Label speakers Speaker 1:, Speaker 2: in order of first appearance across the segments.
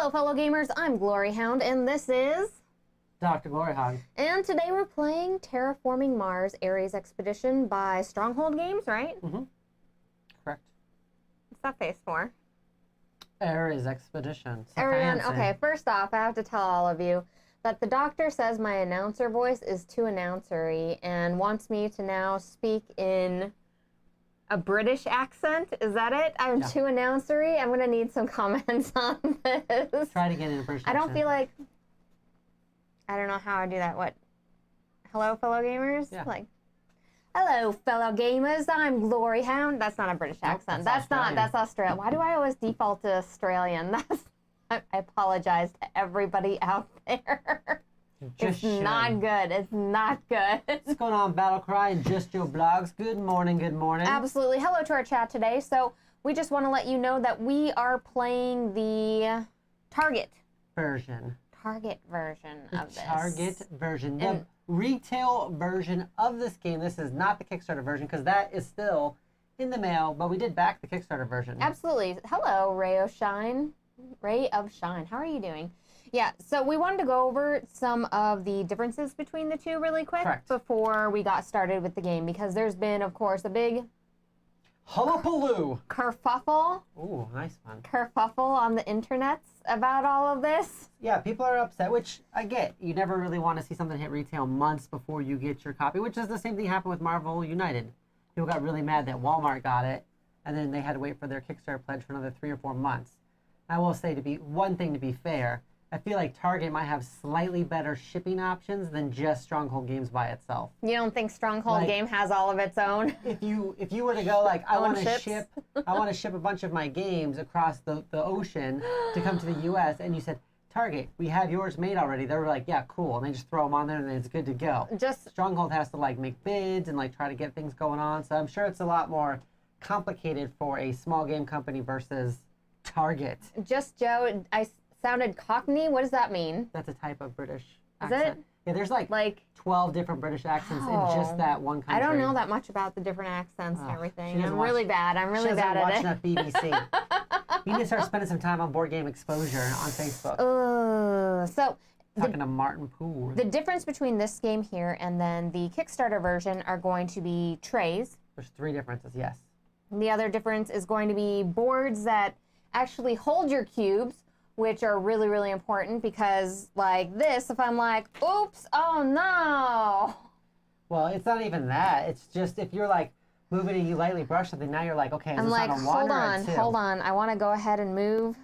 Speaker 1: Hello, fellow gamers. I'm GloryHoundd, and this is
Speaker 2: DrGloryHogg.
Speaker 1: And today we're playing Terraforming Mars Ares Expedition by Stronghold Games, right?
Speaker 2: Mm-hmm. Correct.
Speaker 1: What's that face for?
Speaker 2: Ares Expedition. So
Speaker 1: Everyone,
Speaker 2: fancy.
Speaker 1: okay, first off, I have to tell all of you that the doctor says my announcer voice is too announcery and wants me to now speak in a British accent. Is that it? I'm too announcery? I'm going to need some comments on this.
Speaker 2: Try to get in a British
Speaker 1: I don't
Speaker 2: accent.
Speaker 1: feel like... I don't know how I do that. What? Hello, fellow gamers?
Speaker 2: Yeah.
Speaker 1: Like, hello, fellow gamers. I'm GloryHoundd. That's not a British accent.
Speaker 2: That's Australian.
Speaker 1: That's Australian. Why do I always default to Australian? I apologize to everybody out there. It's not good. It's not good.
Speaker 2: What's going on, Battlecry and Just Joe Blogs? Good morning, good morning.
Speaker 1: Absolutely. Hello to our chat today. So we just want to let you know that we are playing the Target
Speaker 2: version.
Speaker 1: Of this.
Speaker 2: Target version. The retail version of this game. This is not the Kickstarter version because that is still in the mail, but we did back the Kickstarter version.
Speaker 1: Absolutely. Hello, Ray of Shine. How are you doing? Yeah, so we wanted to go over some of the differences between the two really quick before we got started with the game, because there's been, of course, a big
Speaker 2: hullabaloo
Speaker 1: kerfuffle.
Speaker 2: Ooh, nice one.
Speaker 1: Kerfuffle on the internets about all of this.
Speaker 2: Yeah, people are upset, which I get. You never really want to see something hit retail months before you get your copy, which is the same thing happened with Marvel United. People got really mad that Walmart got it, and then they had to wait for their Kickstarter pledge for another 3 or 4 months. I will say, to be fair, I feel like Target might have slightly better shipping options than just Stronghold Games by itself.
Speaker 1: You don't think Stronghold Game has all of its own?
Speaker 2: If you were to go like, I want to ship a bunch of my games across the ocean to come to the U.S. and you said, Target, we have yours made already. They were like, yeah, cool, and they just throw them on there and then it's good to go. Stronghold has to like make bids and like try to get things going on, so I'm sure it's a lot more complicated for a small game company versus Target.
Speaker 1: Just Joe, I sounded Cockney. What does that mean?
Speaker 2: That's a type of British
Speaker 1: accent. Is it?
Speaker 2: Yeah, there's like 12 different British accents in just that one country.
Speaker 1: I don't know that much about the different accents and everything. I'm really bad at it.
Speaker 2: She doesn't watch enough BBC. You need to start spending some time on Board Game Exposure on Facebook.
Speaker 1: So
Speaker 2: talking to Martin Poole.
Speaker 1: The difference between this game here and then the Kickstarter version are going to be trays.
Speaker 2: There's 3 differences, yes.
Speaker 1: And the other difference is going to be boards that actually hold your cubes, which are really, really important, because like this, if I'm like, oops, oh no.
Speaker 2: Well, it's not even that. It's just if you're like moving and you lightly brush something, now you're like, okay,
Speaker 1: I'm like, hold on. I want to go ahead and move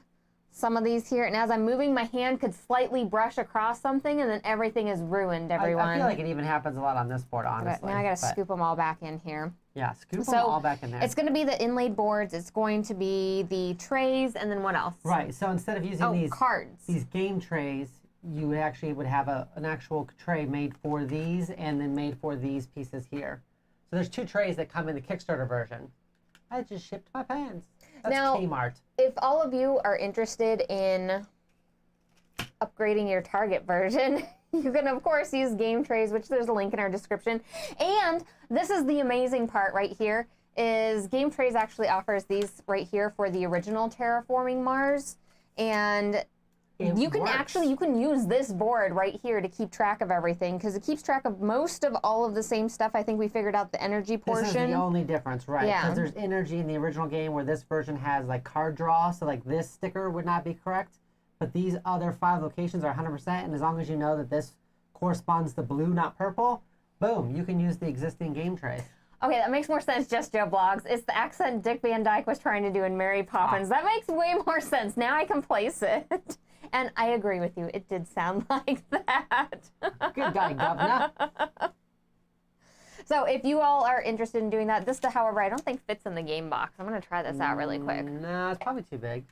Speaker 1: some of these here. And as I'm moving, my hand could slightly brush across something, and then everything is ruined, everyone.
Speaker 2: I feel like it even happens a lot on this board, honestly.
Speaker 1: But now I got to scoop them all back in here.
Speaker 2: Yeah, scoop them all back in there.
Speaker 1: It's going to be the inlaid boards. It's going to be the trays, and then what else?
Speaker 2: Right. So instead of using these
Speaker 1: cards,
Speaker 2: these game trays, you actually would have an actual tray made for these, and then made for these pieces here. So there's 2 trays that come in the Kickstarter version. I just shipped my pants. That's
Speaker 1: now,
Speaker 2: Kmart.
Speaker 1: If all of you are interested in upgrading your Target version, you can, of course, use game trays, which there's a link in our description. And this is the amazing part right here, is Game Trays actually offers these right here for the original Terraforming Mars. And you can use this board right here to keep track of everything, because it keeps track of most of all of the same stuff. I think we figured out the energy portion.
Speaker 2: This is the only difference, right?
Speaker 1: Yeah.
Speaker 2: Because there's energy in the original game where this version has like card draw, so like this sticker would not be correct. But these other 5 locations are 100%, and as long as you know that this corresponds to blue, not purple, boom, you can use the existing game tray.
Speaker 1: Okay, that makes more sense, Just Joe Blogs. It's the accent Dick Van Dyke was trying to do in Mary Poppins. That makes way more sense. Now I can place it. And I agree with you. It did sound like that.
Speaker 2: Good guy, Governor.
Speaker 1: So if you all are interested in doing that, this, however, I don't think fits in the game box. I'm going to try this out really quick.
Speaker 2: No, it's probably too big.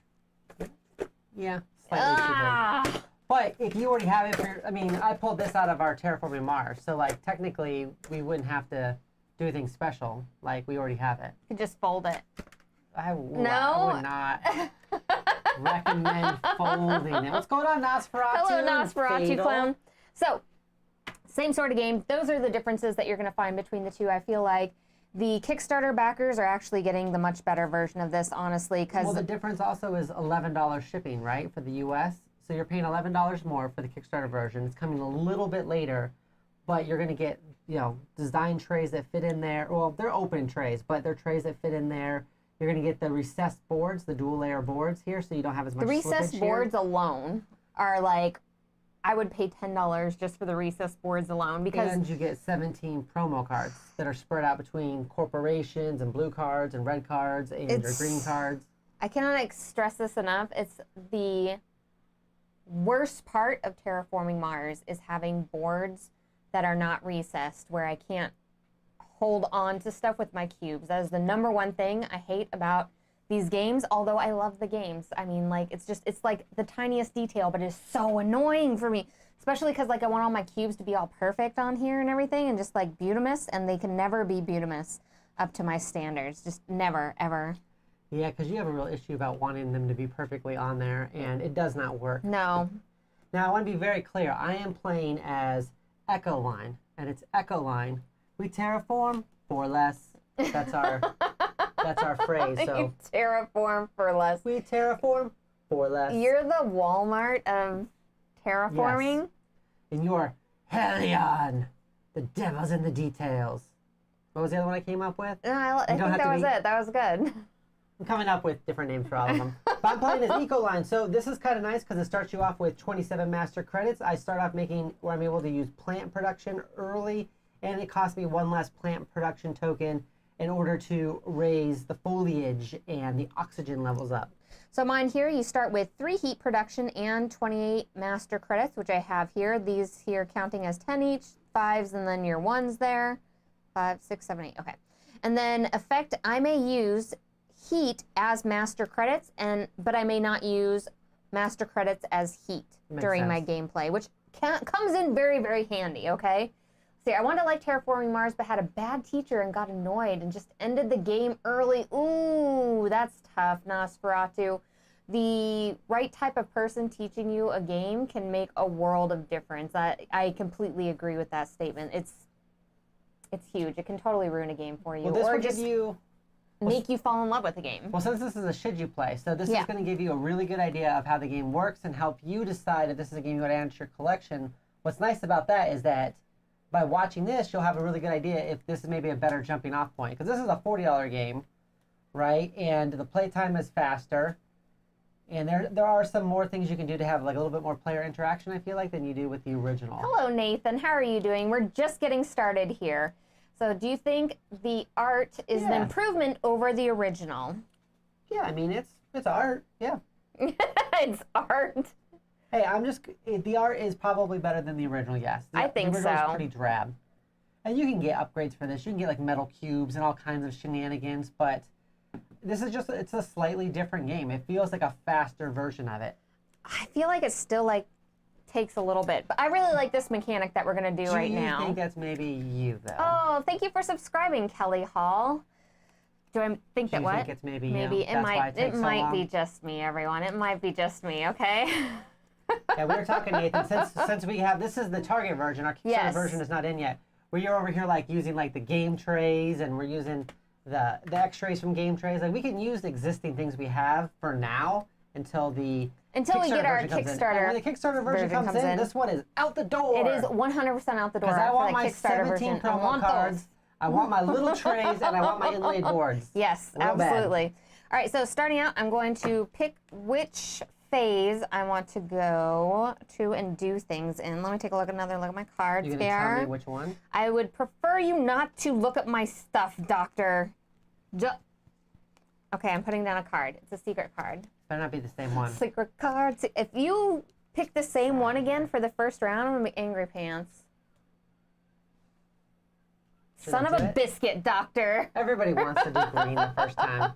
Speaker 2: Yeah, slightly too big. But if you already have it, I pulled this out of our Terraforming Mars, so like technically we wouldn't have to do anything special. Like we already have it.
Speaker 1: You could just fold it.
Speaker 2: I would not recommend folding it. What's going on, Nosferatu?
Speaker 1: Hello, Nosferatu clown. So, same sort of game. Those are the differences that you're going to find between the two. I feel like The Kickstarter backers are actually getting the much better version of this, honestly, because...
Speaker 2: Well, the difference also is $11 shipping, right, for the U.S.? So you're paying $11 more for the Kickstarter version. It's coming a little bit later, but you're going to get, you know, design trays that fit in there. Well, they're open trays, but they're trays that fit in there. You're going to get the recessed boards, the dual layer boards here, so you don't have as much slippage here.
Speaker 1: The recessed boards alone are like... I would pay $10 just for the recessed boards alone because...
Speaker 2: And you get 17 promo cards that are spread out between corporations and blue cards and red cards and your green cards.
Speaker 1: I cannot stress this enough. It's the worst part of Terraforming Mars is having boards that are not recessed where I can't hold on to stuff with my cubes. That is the number one thing I hate about these games, although I love the games. I mean, like, it's like the tiniest detail, but it's so annoying for me. Especially because, like, I want all my cubes to be all perfect on here and everything, and just, like, beautimous, and they can never be beautimous up to my standards. Just never, ever.
Speaker 2: Yeah, because you have a real issue about wanting them to be perfectly on there, and it does not work.
Speaker 1: No.
Speaker 2: Now, I want to be very clear. I am playing as Echo Line, and it's Echo Line. We terraform for less. That's our... That's our phrase. So
Speaker 1: You terraform for less.
Speaker 2: We terraform for less.
Speaker 1: You're the Walmart of terraforming.
Speaker 2: Yes. And you're Helion. The devil's in the details. What was the other one I came up with?
Speaker 1: I think that was it. That was good.
Speaker 2: I'm coming up with different names for all of them. But I'm playing as Ecoline. So this is kind of nice because it starts you off with 27 master credits. I start off making where I'm able to use plant production early, and it costs me one less plant production token in order to raise the foliage and the oxygen levels up.
Speaker 1: So mine here, you start with 3 heat production and 28 master credits, which I have here. These here counting as 10 each, 5s, and then your 1s there. 5, 6, 7, 8, okay. And then effect, I may use heat as master credits, but I may not use master credits as heat during my gameplay, which comes in very, very handy, okay? See, I wanted to like Terraforming Mars, but had a bad teacher and got annoyed and just ended the game early. Ooh, that's tough, Nosferatu. The right type of person teaching you a game can make a world of difference. I completely agree with that statement. It's huge. It can totally ruin a game for you.
Speaker 2: Well, this
Speaker 1: or
Speaker 2: will
Speaker 1: just
Speaker 2: give you...
Speaker 1: make you fall in love with the game.
Speaker 2: Well, since this is a should you play, so this is going to give you a really good idea of how the game works and help you decide if this is a game you want to add to your collection. What's nice about that is that by watching this, you'll have a really good idea if this is maybe a better jumping off point. Because this is a $40 game, right? And the playtime is faster. And there are some more things you can do to have like a little bit more player interaction, I feel like, than you do with the original.
Speaker 1: Hello, Nathan. How are you doing? We're just getting started here. So do you think the art is an improvement over the original?
Speaker 2: Yeah, I mean, it's art, yeah.
Speaker 1: It's art.
Speaker 2: Hey, the art is probably better than the original, yes.
Speaker 1: I think
Speaker 2: the original
Speaker 1: so.
Speaker 2: is pretty drab. And you can get upgrades for this. You can get like metal cubes and all kinds of shenanigans, but this is it's a slightly different game. It feels like a faster version of it.
Speaker 1: I feel like it still like takes a little bit, but I really like this mechanic that we're gonna do right now.
Speaker 2: Do you think that's maybe you though?
Speaker 1: Oh, thank you for subscribing, Kelly Hall. Do I think that what?
Speaker 2: Do you think it's maybe you?
Speaker 1: Maybe it might be just me, everyone. It might be just me, okay?
Speaker 2: Yeah, we were talking, Nathan, since we have, this is the Target version, our Kickstarter version is not in yet. You're over here like using like the game trays, and we're using the X-Trayz from game trays. Like we can use existing things we have for now until we get our Kickstarter. And when the Kickstarter version comes in, this one is out the door.
Speaker 1: It is 100% out the door.
Speaker 2: Because I want my 17 promo cards, I want my little trays, and I want my inlaid boards.
Speaker 1: Yes, absolutely. All right, so starting out, I'm going to pick which phase I want to go to and do things in. Let me take another look at my cards here.
Speaker 2: You're going to tell me which one?
Speaker 1: I would prefer you not to look at my stuff, Doctor. Okay, I'm putting down a card. It's a secret card.
Speaker 2: Better not be the same one.
Speaker 1: Secret card. If you pick the same one again for the first round, I'm going to be angry pants. Son of a biscuit, Doctor.
Speaker 2: Everybody wants to do green the first time.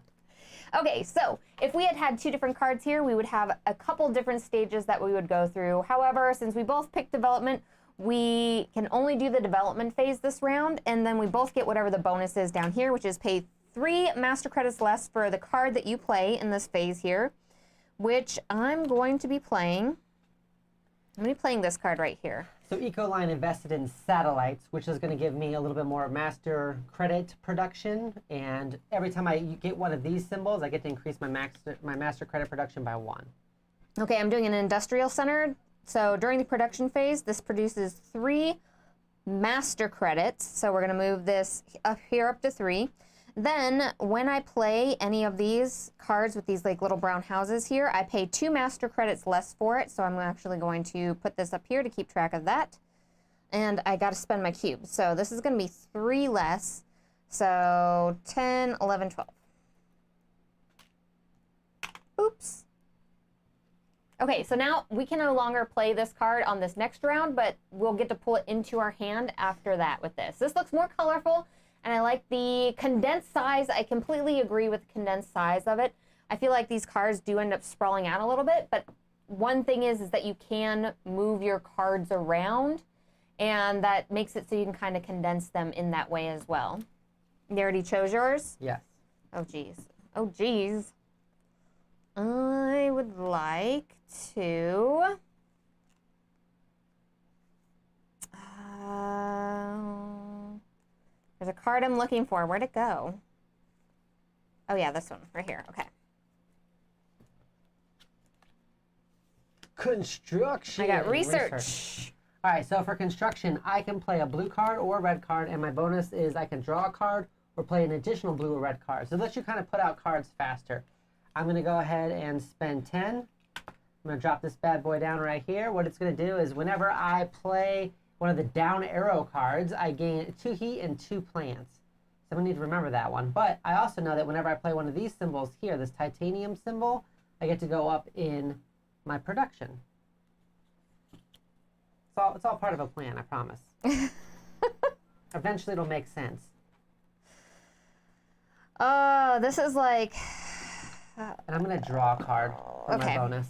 Speaker 1: Okay, so if we had 2 different cards here, we would have a couple different stages that we would go through. However, since we both picked development, we can only do the development phase this round, and then we both get whatever the bonus is down here, which is pay 3 master credits less for the card that you play in this phase here, which I'm going to be playing. I'm going to be playing this card right here.
Speaker 2: So Ecoline invested in satellites, which is going to give me a little bit more master credit production. And every time I get one of these symbols, I get to increase my master credit production by 1.
Speaker 1: Okay, I'm doing an industrial center. So during the production phase, this produces 3 master credits. So we're going to move this up here up to 3. Then when I play any of these cards with these like little brown houses here, I pay 2 master credits less for it. So I'm actually going to put this up here to keep track of that. And I got to spend my cubes. So this is going to be 3 less. So 10, 11, 12. Oops. Okay, so now we can no longer play this card on this next round, but we'll get to pull it into our hand after that with this. This looks more colorful. And I like the condensed size. I completely agree with the condensed size of it. I feel like these cards do end up sprawling out a little bit, but one thing is that you can move your cards around, and that makes it so you can kind of condense them in that way as well. You already chose yours?
Speaker 2: Yes.
Speaker 1: Oh, geez. Oh, geez. I would like to... There's a card I'm looking for. Where'd it go? Oh, yeah, this one right here. Okay.
Speaker 2: Construction.
Speaker 1: I got research.
Speaker 2: All right, so for construction, I can play a blue card or a red card, and my bonus is I can draw a card or play an additional blue or red card. So it lets you kind of put out cards faster. I'm going to go ahead and spend 10. I'm going to drop this bad boy down right here. What it's going to do is whenever I play one of the down arrow cards, I gain 2 heat and 2 plants. So I'm going to need to remember that one. But I also know that whenever I play one of these symbols here, this titanium symbol, I get to go up in my production. It's all part of a plan, I promise. Eventually it'll make sense.
Speaker 1: Oh, this is like...
Speaker 2: And I'm going to draw a card for my bonus.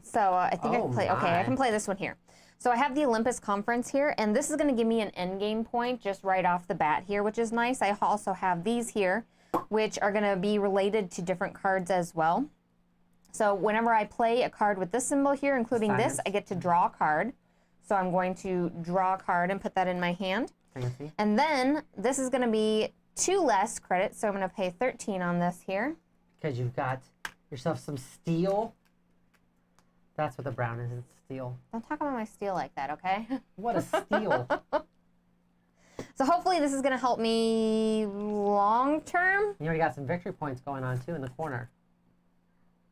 Speaker 1: So I think I can play... Okay, I can play this one here. So I have the Olympus Conference here, and this is going to give me an endgame point just right off the bat here, which is nice. I also have these here, which are going to be related to different cards as well. So whenever I play a card with this symbol here, including this, I get to draw a card. So I'm going to draw a card and put that in my hand.
Speaker 2: Fancy.
Speaker 1: And then this is going to be 2 less credits, so I'm going to pay 13 on this here.
Speaker 2: Because you've got yourself some steel. That's what the brown is, it's steel.
Speaker 1: Don't talk about my steel like that, okay?
Speaker 2: What a steal.
Speaker 1: So hopefully this is going to help me long term.
Speaker 2: You already got some victory points going on too in the corner.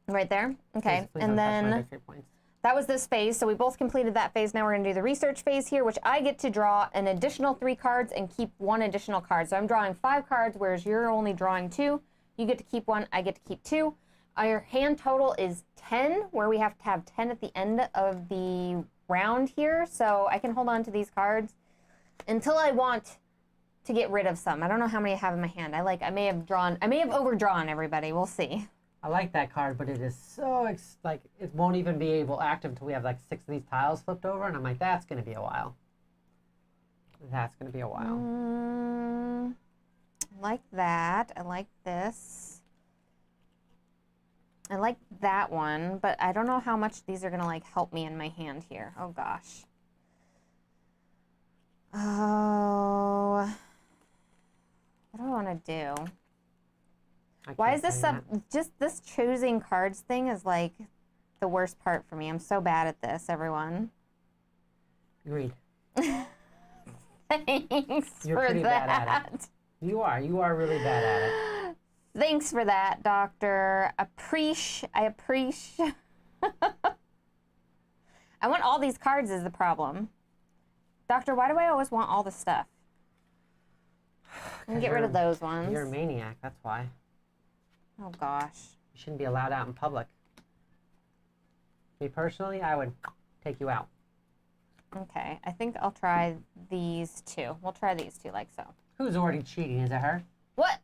Speaker 1: Right there? Okay.
Speaker 2: Please
Speaker 1: and
Speaker 2: don't touch my
Speaker 1: then
Speaker 2: victory points.
Speaker 1: that was this phase. So we both completed that phase. Now we're going to do the research phase here, which I get to draw an additional 3 cards and keep 1 additional card. So I'm drawing 5 cards, whereas you're only drawing 2. You get to keep 1, I get to keep 2. Our hand total is 10, where we have to have 10 at the end of the round here. So I can hold on to these cards until I want to get rid of some. I don't know how many I have in my hand. I may have overdrawn everybody. We'll see.
Speaker 2: I like that card, but it is so, it won't even be active until we have 6 of these tiles flipped over, and I'm like, that's going to be a while. That's going to be a while.
Speaker 1: I like that. I like this. I like that one, but I don't know how much these are going to help me in my hand here. Oh gosh. Oh. What do I want to do? Why is this just this choosing cards thing is the worst part for me. I'm so bad at this, everyone.
Speaker 2: Agreed.
Speaker 1: Thanks
Speaker 2: You're
Speaker 1: for
Speaker 2: pretty
Speaker 1: that.
Speaker 2: bad at it. You are really bad at it.
Speaker 1: Thanks for that, Doctor. I appreciate. I want all these cards is the problem. Doctor, why do I always want all the stuff? Get rid of those ones.
Speaker 2: You're a maniac, that's why.
Speaker 1: Oh, gosh.
Speaker 2: You shouldn't be allowed out in public. Me personally, I would take you out.
Speaker 1: Okay, I think I'll try these 2. We'll try these 2 like so.
Speaker 2: Who's already cheating? Is it her?
Speaker 1: What?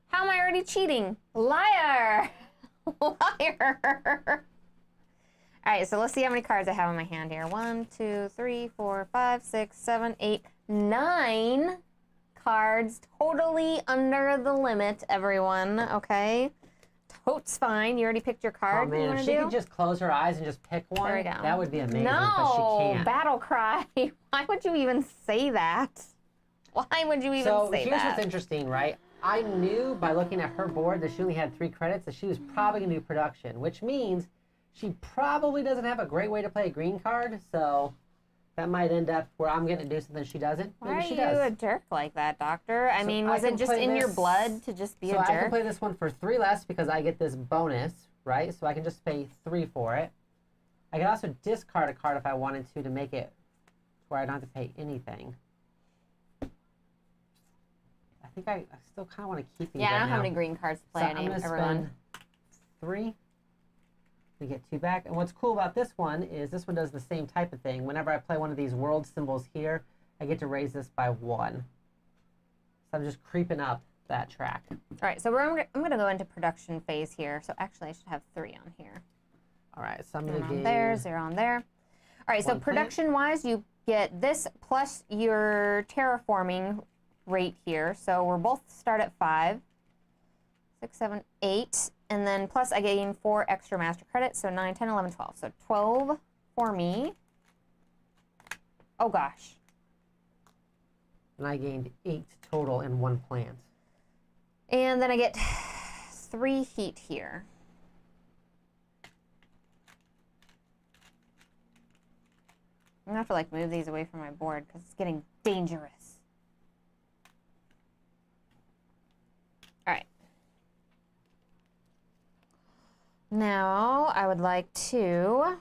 Speaker 1: How am I already cheating? Liar! Liar! All right, so let's see how many cards I have in my hand here. 1, 2, 3, 4, 5, 6, 7, 8, 9 cards. Totally under the limit, everyone, okay? totes fine. You already picked your card.
Speaker 2: Oh man, if she could just close her eyes and just pick one,
Speaker 1: there we go.
Speaker 2: that would be amazing.
Speaker 1: No,
Speaker 2: but she can't.
Speaker 1: battle cry. Why would you even say that? Why would you even say that?
Speaker 2: So here's what's interesting, right? I knew by looking at her board that she only had 3 credits that she was probably going to do production, which means she probably doesn't have a great way to play a green card, so that might end up where I'm going to do something she doesn't. Maybe
Speaker 1: Why
Speaker 2: she
Speaker 1: are you
Speaker 2: does.
Speaker 1: a jerk like that, Doctor? I mean, was it just in your blood to just be a jerk?
Speaker 2: So I can play this one for 3 less because I get this bonus, right? So I can just pay 3 for it. I can also discard a card if I wanted to make it where I don't have to pay anything. I think I still kind of want to keep these.
Speaker 1: Yeah,
Speaker 2: right
Speaker 1: I don't have
Speaker 2: now.
Speaker 1: any green cards to play.
Speaker 2: So I'm going to spend 3 to get 2 back. And what's cool about this one is this one does the same type of thing. Whenever I play one of these world symbols here, I get to raise this by 1. So I'm just creeping up that track.
Speaker 1: All right, so I'm going to go into production phase here. So actually, I should have 3 on here.
Speaker 2: All right, so I'm going to
Speaker 1: on
Speaker 2: get
Speaker 1: there, 0 on there. All right, so production-wise, you get this plus your terraforming rate here. So we're both start at 5, 6, 7, 8, and then plus I gain 4 extra master credits, so 9, 10, 11, 12. So 12 for me. Oh gosh.
Speaker 2: And I gained 8 total in 1 plant.
Speaker 1: And then I get 3 heat here. I'm gonna have to like move these away from my board because it's getting dangerous. All right. Now I would like to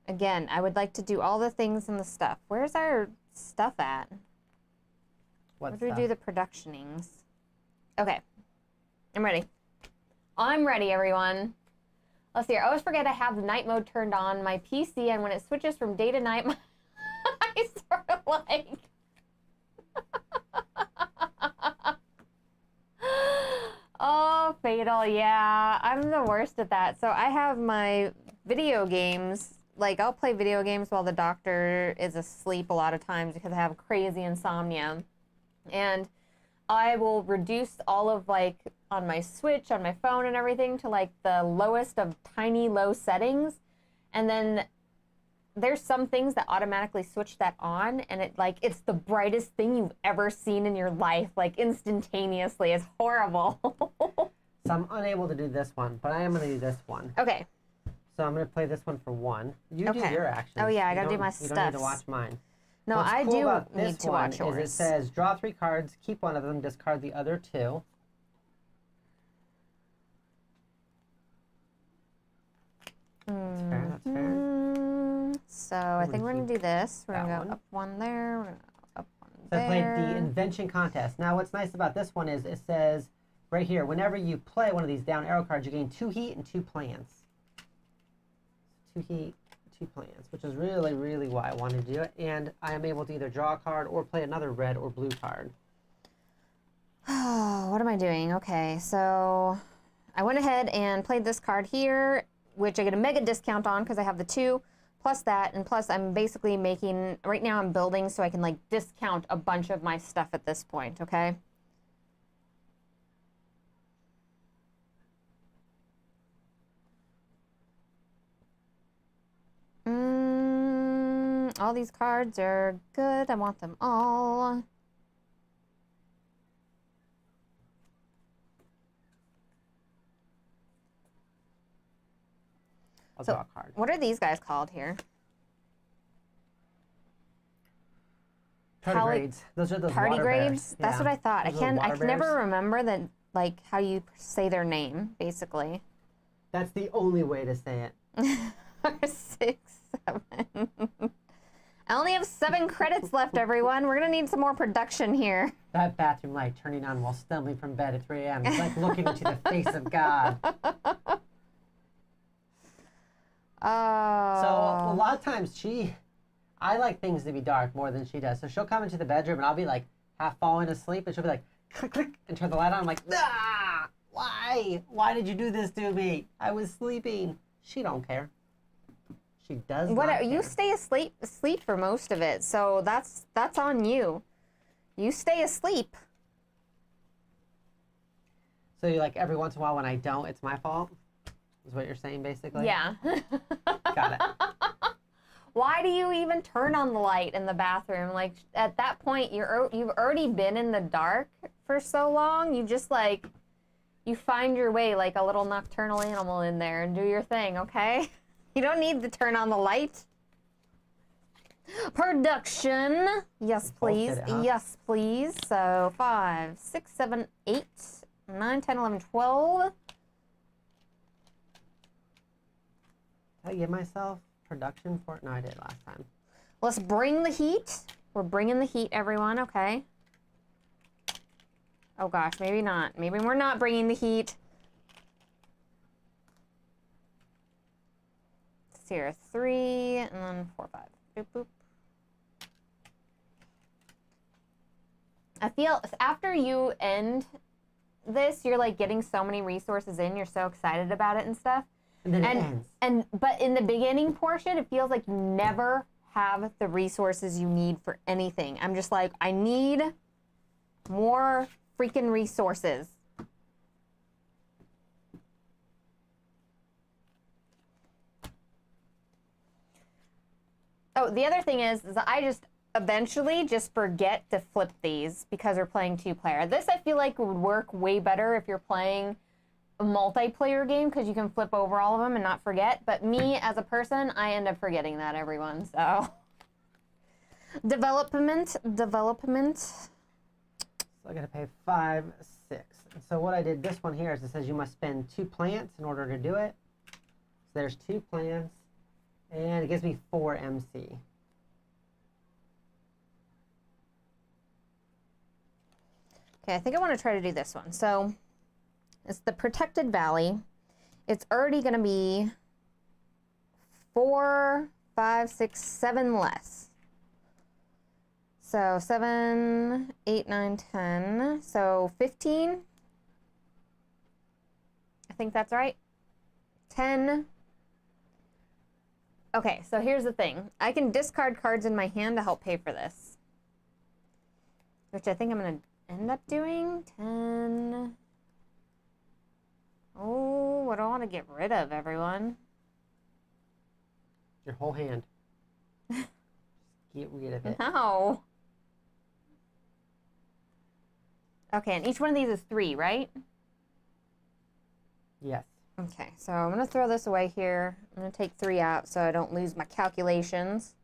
Speaker 1: again, I would like to do all the things in the stuff. Where's our stuff at?
Speaker 2: What
Speaker 1: Where do
Speaker 2: stuff?
Speaker 1: we do the productionings? Okay. I'm ready. I'm ready, everyone. Let's see here. I always forget I have the night mode turned on my PC, and when it switches from day to night, I sort of like... Oh, Fatal, yeah. I'm the worst at that. So I have my video games. Like, I'll play video games while the doctor is asleep a lot of times because I have crazy insomnia. And I will reduce all of, like, on my Switch, on my phone and everything to, like, the lowest of tiny low settings. And then there's some things that automatically switch that on, and it, like, it's the brightest thing you've ever seen in your life, like, instantaneously. It's horrible.
Speaker 2: So I'm unable to do this one, but I am going to do this one.
Speaker 1: Okay.
Speaker 2: So I'm going to play this one for 1. You do your actions.
Speaker 1: Oh, yeah, I got to
Speaker 2: You
Speaker 1: do my
Speaker 2: don't-
Speaker 1: stuff.
Speaker 2: You don't need to watch mine.
Speaker 1: No,
Speaker 2: What's
Speaker 1: I
Speaker 2: cool
Speaker 1: do
Speaker 2: about
Speaker 1: need
Speaker 2: this
Speaker 1: to
Speaker 2: one
Speaker 1: watch yours.
Speaker 2: is it says draw 3 cards, keep one of them, discard the other 2. That's fair, that's fair.
Speaker 1: So I think we're going to do this. We're going to go up 1 there. We're going to go up 1
Speaker 2: So
Speaker 1: there.
Speaker 2: I played the invention contest. Now what's nice about this one is it says right here, whenever you play one of these down arrow cards, you gain 2 heat and 2 plants. 2 heat, 2 plants, which is really, really why I wanted to do it. And I am able to either draw a card or play another red or blue card.
Speaker 1: Oh, what am I doing? Okay, so I went ahead and played this card here, which I get a mega discount on because I have the 2, plus that, and plus I'm basically making, right now I'm building so I can like discount a bunch of my stuff at this point, okay? All these cards are good. I want them all.
Speaker 2: I'll draw a card.
Speaker 1: What are these guys called here?
Speaker 2: Tardigrades. Those are those water bears.
Speaker 1: Tardigrades? That's what I thought. I
Speaker 2: Those little
Speaker 1: can
Speaker 2: water
Speaker 1: never
Speaker 2: bears.
Speaker 1: remember that, like how you say their name, basically.
Speaker 2: That's the only way to say it.
Speaker 1: 6, 7. I only have 7 credits left, everyone. We're gonna need some more production here.
Speaker 2: That bathroom light turning on while stumbling from bed at 3 a.m. It's like looking into the face of God.
Speaker 1: Oh.
Speaker 2: So a lot of times I like things to be dark more than she does. So she'll come into the bedroom and I'll be like half falling asleep and she'll be like, click, click, and turn the light on. I'm like, ah, why? Why did you do this to me? I was sleeping. She don't care. She does not care.
Speaker 1: You stay asleep for most of it, so that's on you. You stay asleep.
Speaker 2: So you like every once in a while when I don't, it's my fault? Is what you're saying basically?
Speaker 1: Yeah.
Speaker 2: Got it.
Speaker 1: Why do you even turn on the light in the bathroom? Like at that point, you've already been in the dark for so long. You just like, you find your way like a little nocturnal animal in there and do your thing, okay? You don't need to turn on the light. Production. Yes, please. Yes, please. So 5, 6, 7, 8, 9, 10, 11, 12.
Speaker 2: Did I give myself production for it? No, I did last time.
Speaker 1: Let's bring the heat. We're bringing the heat, everyone, okay? Oh gosh, maybe not. Maybe we're not bringing the heat. Let's see here, 3, and then 4, 5. Boop, boop. I feel after you end this, you're like getting so many resources in, you're so excited about it and stuff.
Speaker 2: And then it ends.
Speaker 1: But in the beginning portion, it feels like you never have the resources you need for anything. I'm just like, I need more freaking resources. Oh, the other thing is I just eventually just forget to flip these because we're playing 2-player. This I feel like would work way better if you're playing a multiplayer game because you can flip over all of them and not forget. But me as a person, I end up forgetting that, everyone. So development.
Speaker 2: So I gotta pay 5, 6. And so what I did, this one here is it says you must spend 2 plants in order to do it. So there's 2 plants, and it gives me 4 MC.
Speaker 1: Okay, I think I want to try to do this one. So it's the Protected Valley. It's already going to be 4, 5, 6, 7 less. So 7, 8, 9, 10. So 15. I think that's right. 10. Okay, so here's the thing. I can discard cards in my hand to help pay for this, which I think I'm going to end up doing. 10. Oh, what do I want to get rid of, everyone?
Speaker 2: Your whole hand. Just get rid of it.
Speaker 1: No. Okay, and each one of these is 3, right?
Speaker 2: Yes.
Speaker 1: Okay, so I'm going to throw this away here. I'm going to take 3 out so I don't lose my calculations.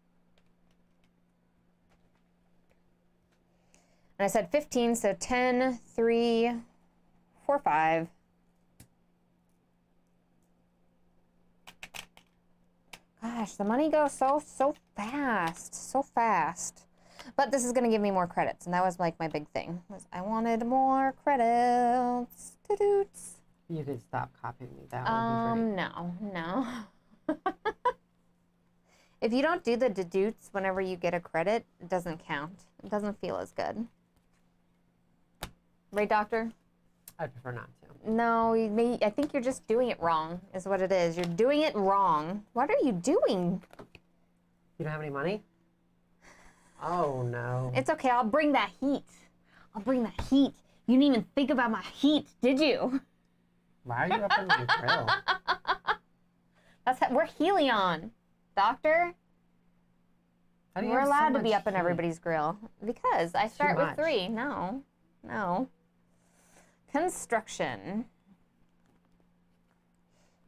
Speaker 1: And I said 15, so 10, 3, 4, 5. Gosh, the money goes so fast. But this is going to give me more credits, and that was like my big thing. Was I wanted more credits. Doo-doots.
Speaker 2: You could stop copying me. That would be great.
Speaker 1: No. If you don't do the deducts whenever you get a credit, it doesn't count. It doesn't feel as good. Right, Doctor?
Speaker 2: I prefer not to.
Speaker 1: No, I think you're just doing it wrong, is what it is. You're doing it wrong. What are you doing?
Speaker 2: You don't have any money? Oh, no.
Speaker 1: It's okay. I'll bring that heat. I'll bring that heat. You didn't even think about my heat, did you?
Speaker 2: Why are you up in my grill?
Speaker 1: We're Helion, Doctor. We're allowed to be up in
Speaker 2: heat?
Speaker 1: Everybody's grill. Because I start with 3. No. Construction.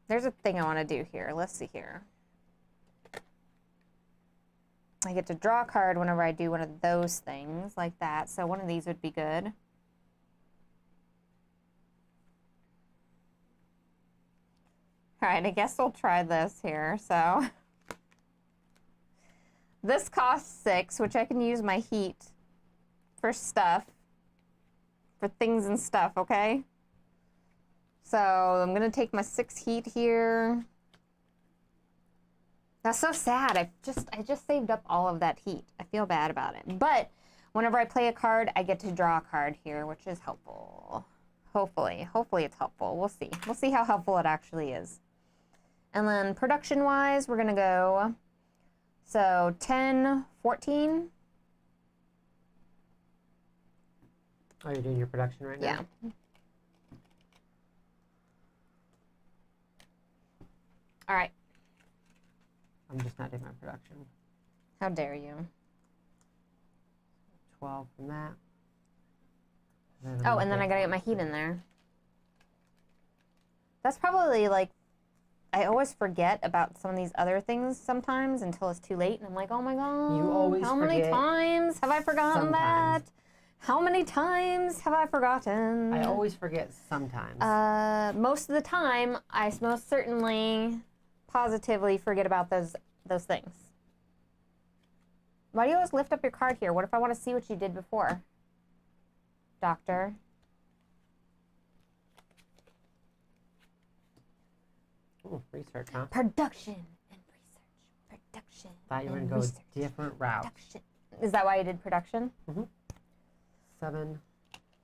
Speaker 1: There's a thing I want to do here. Let's see here. I get to draw a card whenever I do one of those things like that. So one of these would be good. All right, I guess we'll try this here. So this costs 6, which I can use my heat for stuff, for things and stuff, okay? So I'm gonna take my 6 heat here. That's so sad. I just saved up all of that heat. I feel bad about it. But whenever I play a card, I get to draw a card here, which is helpful. Hopefully it's helpful. We'll see. We'll see how helpful it actually is. And then production-wise, we're gonna go, so 10, 14.
Speaker 2: Oh, you're doing your production right now?
Speaker 1: Yeah. All right.
Speaker 2: I'm just not doing my production.
Speaker 1: How dare you?
Speaker 2: 12 from that.
Speaker 1: Oh, and then I gotta get my heat in there. That's probably like, I always forget about some of these other things sometimes until it's too late, and I'm like, oh my god.
Speaker 2: You always
Speaker 1: How many
Speaker 2: forget
Speaker 1: times have I forgotten
Speaker 2: sometimes.
Speaker 1: that? How many times have I forgotten?
Speaker 2: I always forget sometimes.
Speaker 1: Most of the time, I most certainly positively forget about those things. Why do you always lift up your card here? What if I want to see what you did before? Doctor.
Speaker 2: Ooh, research, huh?
Speaker 1: Production and research. Production.
Speaker 2: Thought you were going to go
Speaker 1: research.
Speaker 2: different routes.
Speaker 1: Production. Is that why you did production?
Speaker 2: Mm-hmm. 7,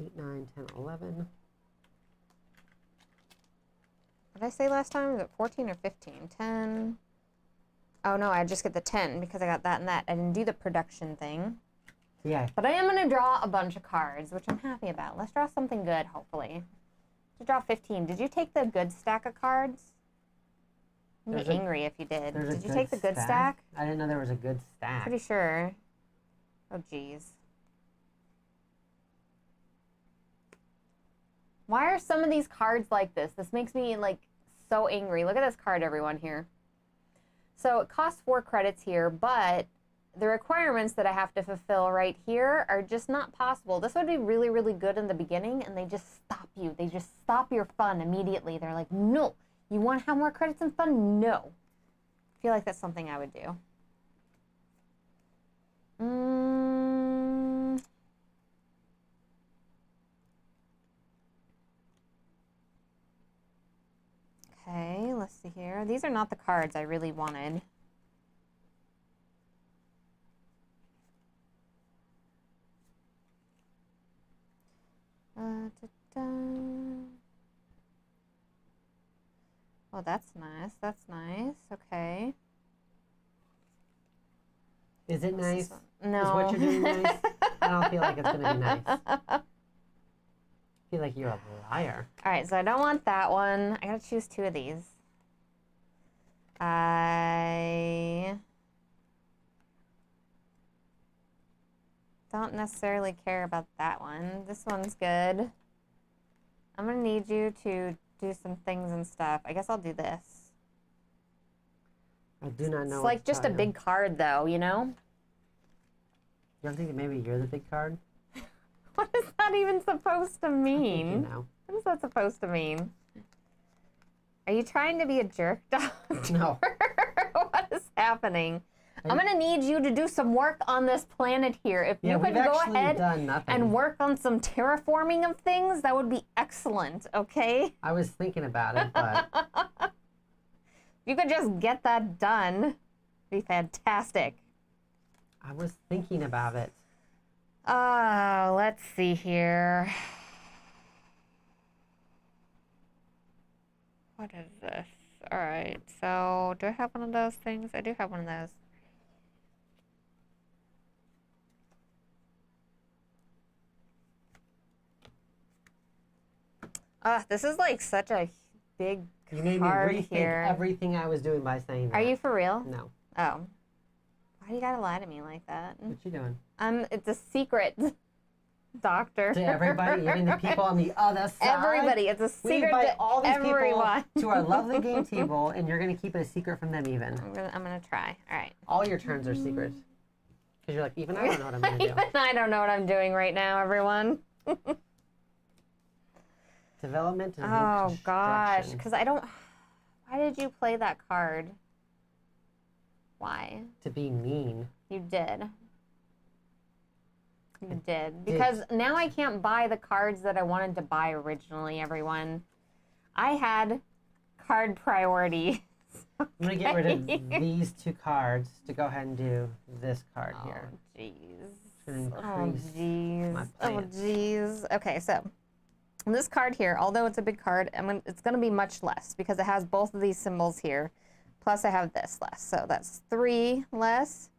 Speaker 2: 8, 9, 10, 11.
Speaker 1: What did I say last time? Was it 14 or 15? 10. Oh no, I just get the 10 because I got that and that. I didn't do the production thing.
Speaker 2: Yeah.
Speaker 1: But I am going to draw a bunch of cards, which I'm happy about. Let's draw something good, hopefully. To draw 15. Did you take the good stack of cards? I'm going to be angry if you did. Did you take the good stack?
Speaker 2: I didn't know there was a good stack.
Speaker 1: Pretty sure. Oh, jeez. Why are some of these cards like this? This makes me, like, so angry. Look at this card, everyone, here. So it costs 4 credits here, but the requirements that I have to fulfill right here are just not possible. This would be really, really good in the beginning, and they just stop you. They just stop your fun immediately. They're like, no. You want to have more credits and fun? No. I feel like that's something I would do. Okay, let's see here. These are not the cards I really wanted. Oh, that's nice. That's nice. Okay.
Speaker 2: Is it nice?
Speaker 1: No.
Speaker 2: Is what you're doing nice? I don't feel like it's going to be nice. I feel like you're a liar.
Speaker 1: All right, so I don't want that one. I got to choose 2 of these. I don't necessarily care about that one. This one's good. I'm going to need you to do some things and stuff. I guess I'll do this.
Speaker 2: I do not know.
Speaker 1: It's like just a big card, though, you know?
Speaker 2: You don't think that maybe you're the big card?
Speaker 1: What is that even supposed to mean?
Speaker 2: I think you know.
Speaker 1: What is that supposed to mean? Are you trying to be a jerk, Doctor?
Speaker 2: No.
Speaker 1: What is happening? I'm going to need you to do some work on this planet here. If you could go ahead and work on some terraforming of things, that would be excellent, okay?
Speaker 2: I was thinking about it, but...
Speaker 1: If you could just get that done, it'd be fantastic.
Speaker 2: I was thinking about it.
Speaker 1: Oh, let's see here. What is this? All right, so do I have one of those things? I do have one of those. This is like such a big
Speaker 2: You made me rethink everything I was doing by saying that.
Speaker 1: Are you for real?
Speaker 2: No.
Speaker 1: Oh. Why do you gotta lie to me like that?
Speaker 2: What you doing?
Speaker 1: It's a secret, Doctor.
Speaker 2: To everybody, even the people on the other side.
Speaker 1: Everybody, it's a secret
Speaker 2: we invite
Speaker 1: to
Speaker 2: all these
Speaker 1: everyone.
Speaker 2: people to our lovely game table, and you're gonna keep it a secret from them even.
Speaker 1: I'm gonna try. All right.
Speaker 2: All your turns are secrets. Because you're like, even I don't know what I'm gonna do.
Speaker 1: Even I don't know what I'm doing right now, everyone.
Speaker 2: Development and
Speaker 1: oh gosh, because I don't. Why did you play that card? Why?
Speaker 2: To be mean.
Speaker 1: You did. You did. Because now I can't buy the cards that I wanted to buy originally, everyone. I had card priority.
Speaker 2: I'm going to get rid of these 2 cards to go ahead and do this card here.
Speaker 1: Oh, jeez.
Speaker 2: Oh,
Speaker 1: jeez. Oh, jeez. Okay, so this card here, although it's a big card, it's going to be much less because it has both of these symbols here. Plus I have this less. So that's 3 less,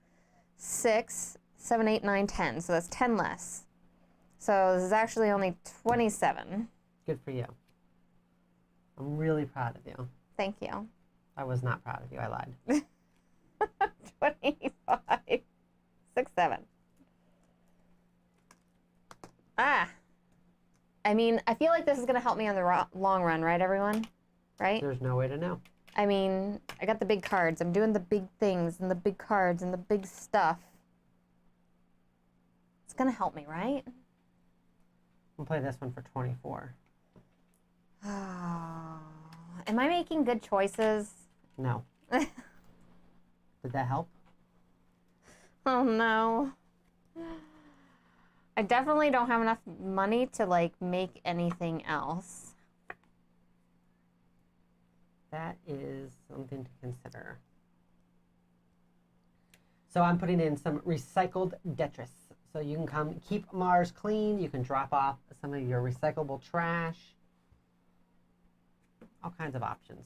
Speaker 1: 6, 7, 8, 9, 10. So that's 10 less. So this is actually only 27.
Speaker 2: Good for you. I'm really proud of you.
Speaker 1: Thank you.
Speaker 2: I was not proud of you. I lied.
Speaker 1: 25. 6, 7. Ah. I mean, I feel like this is going to help me on the long run, right, everyone? Right?
Speaker 2: There's no way to know.
Speaker 1: I mean, I got the big cards. I'm doing the big things and the big cards and the big stuff. It's going to help me, right?
Speaker 2: We'll play this one for 24.
Speaker 1: Am I making good choices?
Speaker 2: No. Did that help?
Speaker 1: Oh, no. I definitely don't have enough money to, like, make anything else.
Speaker 2: That is something to consider. So I'm putting in some recycled detritus. So you can come keep Mars clean. You can drop off some of your recyclable trash. All kinds of options.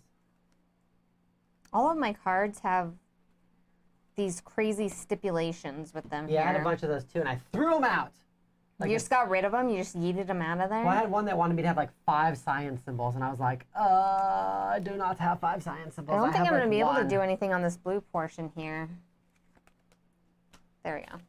Speaker 1: All of my cards have these crazy stipulations with them
Speaker 2: Yeah,
Speaker 1: here.
Speaker 2: I had a bunch of those too, and I threw them out.
Speaker 1: You just got rid of them? You just yeeted them out of there?
Speaker 2: Well, I had one that wanted me to have like 5 science symbols, and I was like, I do not have 5 science symbols.
Speaker 1: I don't think I'm going to be able to
Speaker 2: one.
Speaker 1: do anything on this blue portion here. There we go.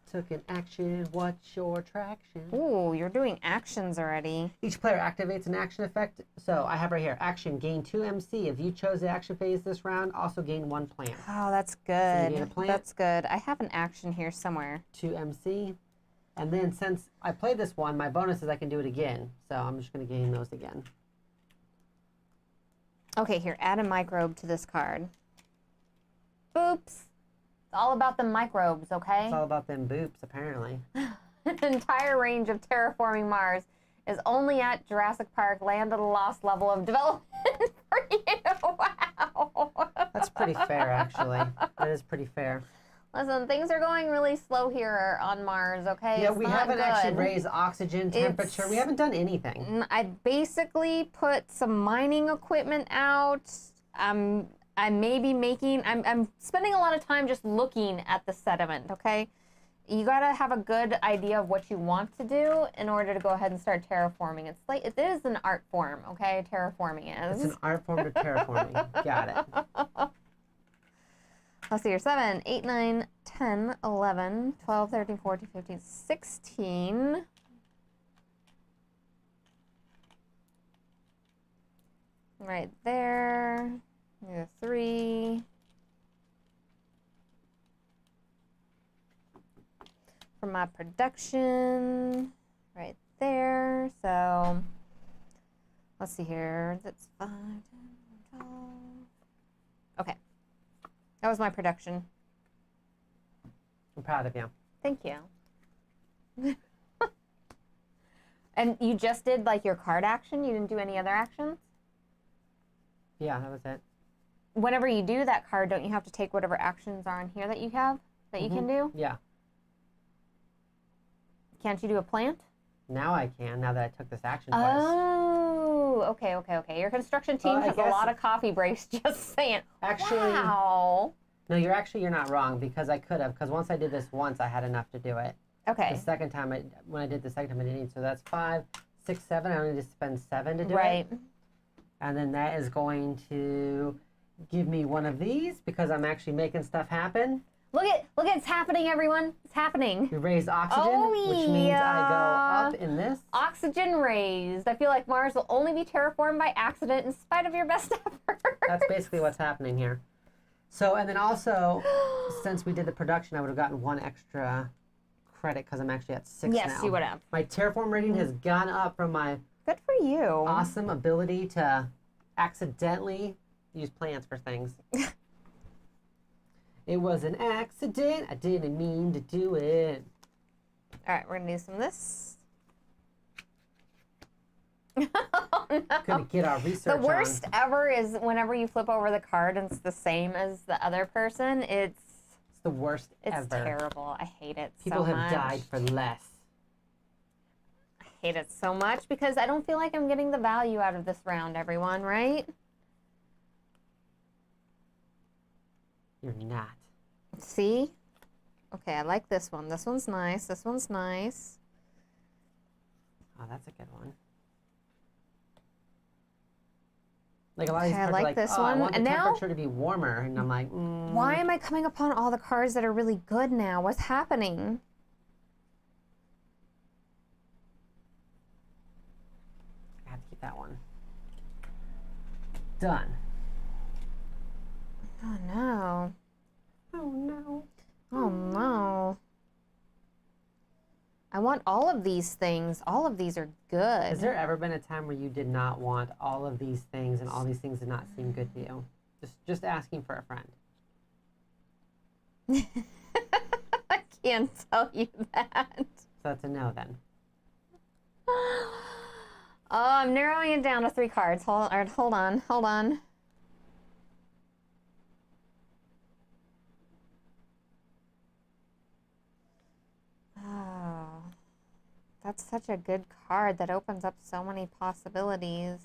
Speaker 2: Took an action, what's your traction?
Speaker 1: Ooh, you're doing actions already.
Speaker 2: Each player activates an action effect. So I have right here, action, gain 2 MC. If you chose the action phase this round, also gain 1 plant.
Speaker 1: Oh, that's
Speaker 2: So you
Speaker 1: good.
Speaker 2: need a plant?
Speaker 1: That's good. I have an action here somewhere.
Speaker 2: 2 MC. And then since I played this one, my bonus is I can do it again. So I'm just going to gain those again.
Speaker 1: Okay, here, add a microbe to this card. Boops. It's all about the microbes, okay?
Speaker 2: It's all about them boops, apparently.
Speaker 1: An entire range of Terraforming Mars is only at Jurassic Park Land of the Lost level of development for you. Wow.
Speaker 2: That's pretty fair, actually. That is pretty fair.
Speaker 1: Listen, things are going really slow here on Mars, okay?
Speaker 2: Yeah,
Speaker 1: It's
Speaker 2: we
Speaker 1: not
Speaker 2: haven't
Speaker 1: good.
Speaker 2: actually raised oxygen temperature. We haven't done anything.
Speaker 1: I basically put some mining equipment out. I may be making, I'm spending a lot of time just looking at the sediment, okay? You gotta have a good idea of what you want to do in order to go ahead and start terraforming. It's like, it is an art form, okay? Terraforming is.
Speaker 2: It's an art form of terraforming. Got it.
Speaker 1: Let's see here, 7, 8, 9, 10, 11, 12, 13, 14, 15, 16. Right there. 3. For my production, right there. So, let's see here. That's 5, 10, 12. Okay. That was my production.
Speaker 2: I'm proud of you.
Speaker 1: Thank you. And you just did like your card action? You didn't do any other actions?
Speaker 2: Yeah, that was it.
Speaker 1: Whenever you do that card, don't you have to take whatever actions are on here that you have, that you can do?
Speaker 2: Yeah.
Speaker 1: Can't you do a plant?
Speaker 2: Now I can, now that I took this action twice.
Speaker 1: Oh, okay. Your construction team has a lot of coffee breaks, just saying.
Speaker 2: Actually,
Speaker 1: wow.
Speaker 2: No, you're not wrong, because I could have, because once I did this once, I had enough to do it.
Speaker 1: Okay.
Speaker 2: The second time, when I did the second time, I didn't need, so that's 5, 6, 7. I only need to spend 7 to do it.
Speaker 1: Right.
Speaker 2: And then that is going to give me one of these, because I'm actually making stuff happen.
Speaker 1: Look, it's happening, everyone. It's happening.
Speaker 2: We raised oxygen, which means I go up in this.
Speaker 1: Oxygen raised. I feel like Mars will only be terraformed by accident in spite of your best efforts.
Speaker 2: That's basically what's happening here. So, and then also, since we did the production, I would have gotten 1 extra credit because I'm actually at 6 now.
Speaker 1: Yes, you would have.
Speaker 2: My terraform rating has gone up from my
Speaker 1: Good for you.
Speaker 2: awesome ability to accidentally use plants for things. It was an accident. I didn't mean to do it.
Speaker 1: All right, we're going to do some of this.
Speaker 2: Gonna get our research
Speaker 1: The worst ever is whenever you flip over the card and it's the same as the other person. It's
Speaker 2: the worst ever.
Speaker 1: It's terrible. I hate it
Speaker 2: People
Speaker 1: so much.
Speaker 2: have died for less.
Speaker 1: I hate it so much because I don't feel like I'm getting the value out of this round, everyone, right?
Speaker 2: You're not.
Speaker 1: See? Okay, I like this one. This one's nice. This one's nice.
Speaker 2: Oh, that's a good one. Like a lot of these
Speaker 1: Okay, I
Speaker 2: cards
Speaker 1: like
Speaker 2: are like,
Speaker 1: this
Speaker 2: oh, I
Speaker 1: one.
Speaker 2: want the
Speaker 1: And now-
Speaker 2: temperature to be warmer. And I'm like,
Speaker 1: Why am I coming upon all the cards that are really good now? What's happening?
Speaker 2: I have to keep that one. Done.
Speaker 1: Oh no.
Speaker 2: Oh no.
Speaker 1: Oh no. I want all of these things. All of these are good.
Speaker 2: Has there ever been a time where you did not want all of these things and all these things did not seem good to you? Just asking for a friend.
Speaker 1: I can't tell you that.
Speaker 2: So that's a no then.
Speaker 1: Oh, I'm narrowing it down to 3 cards. Hold on. Oh, that's such a good card that opens up so many possibilities.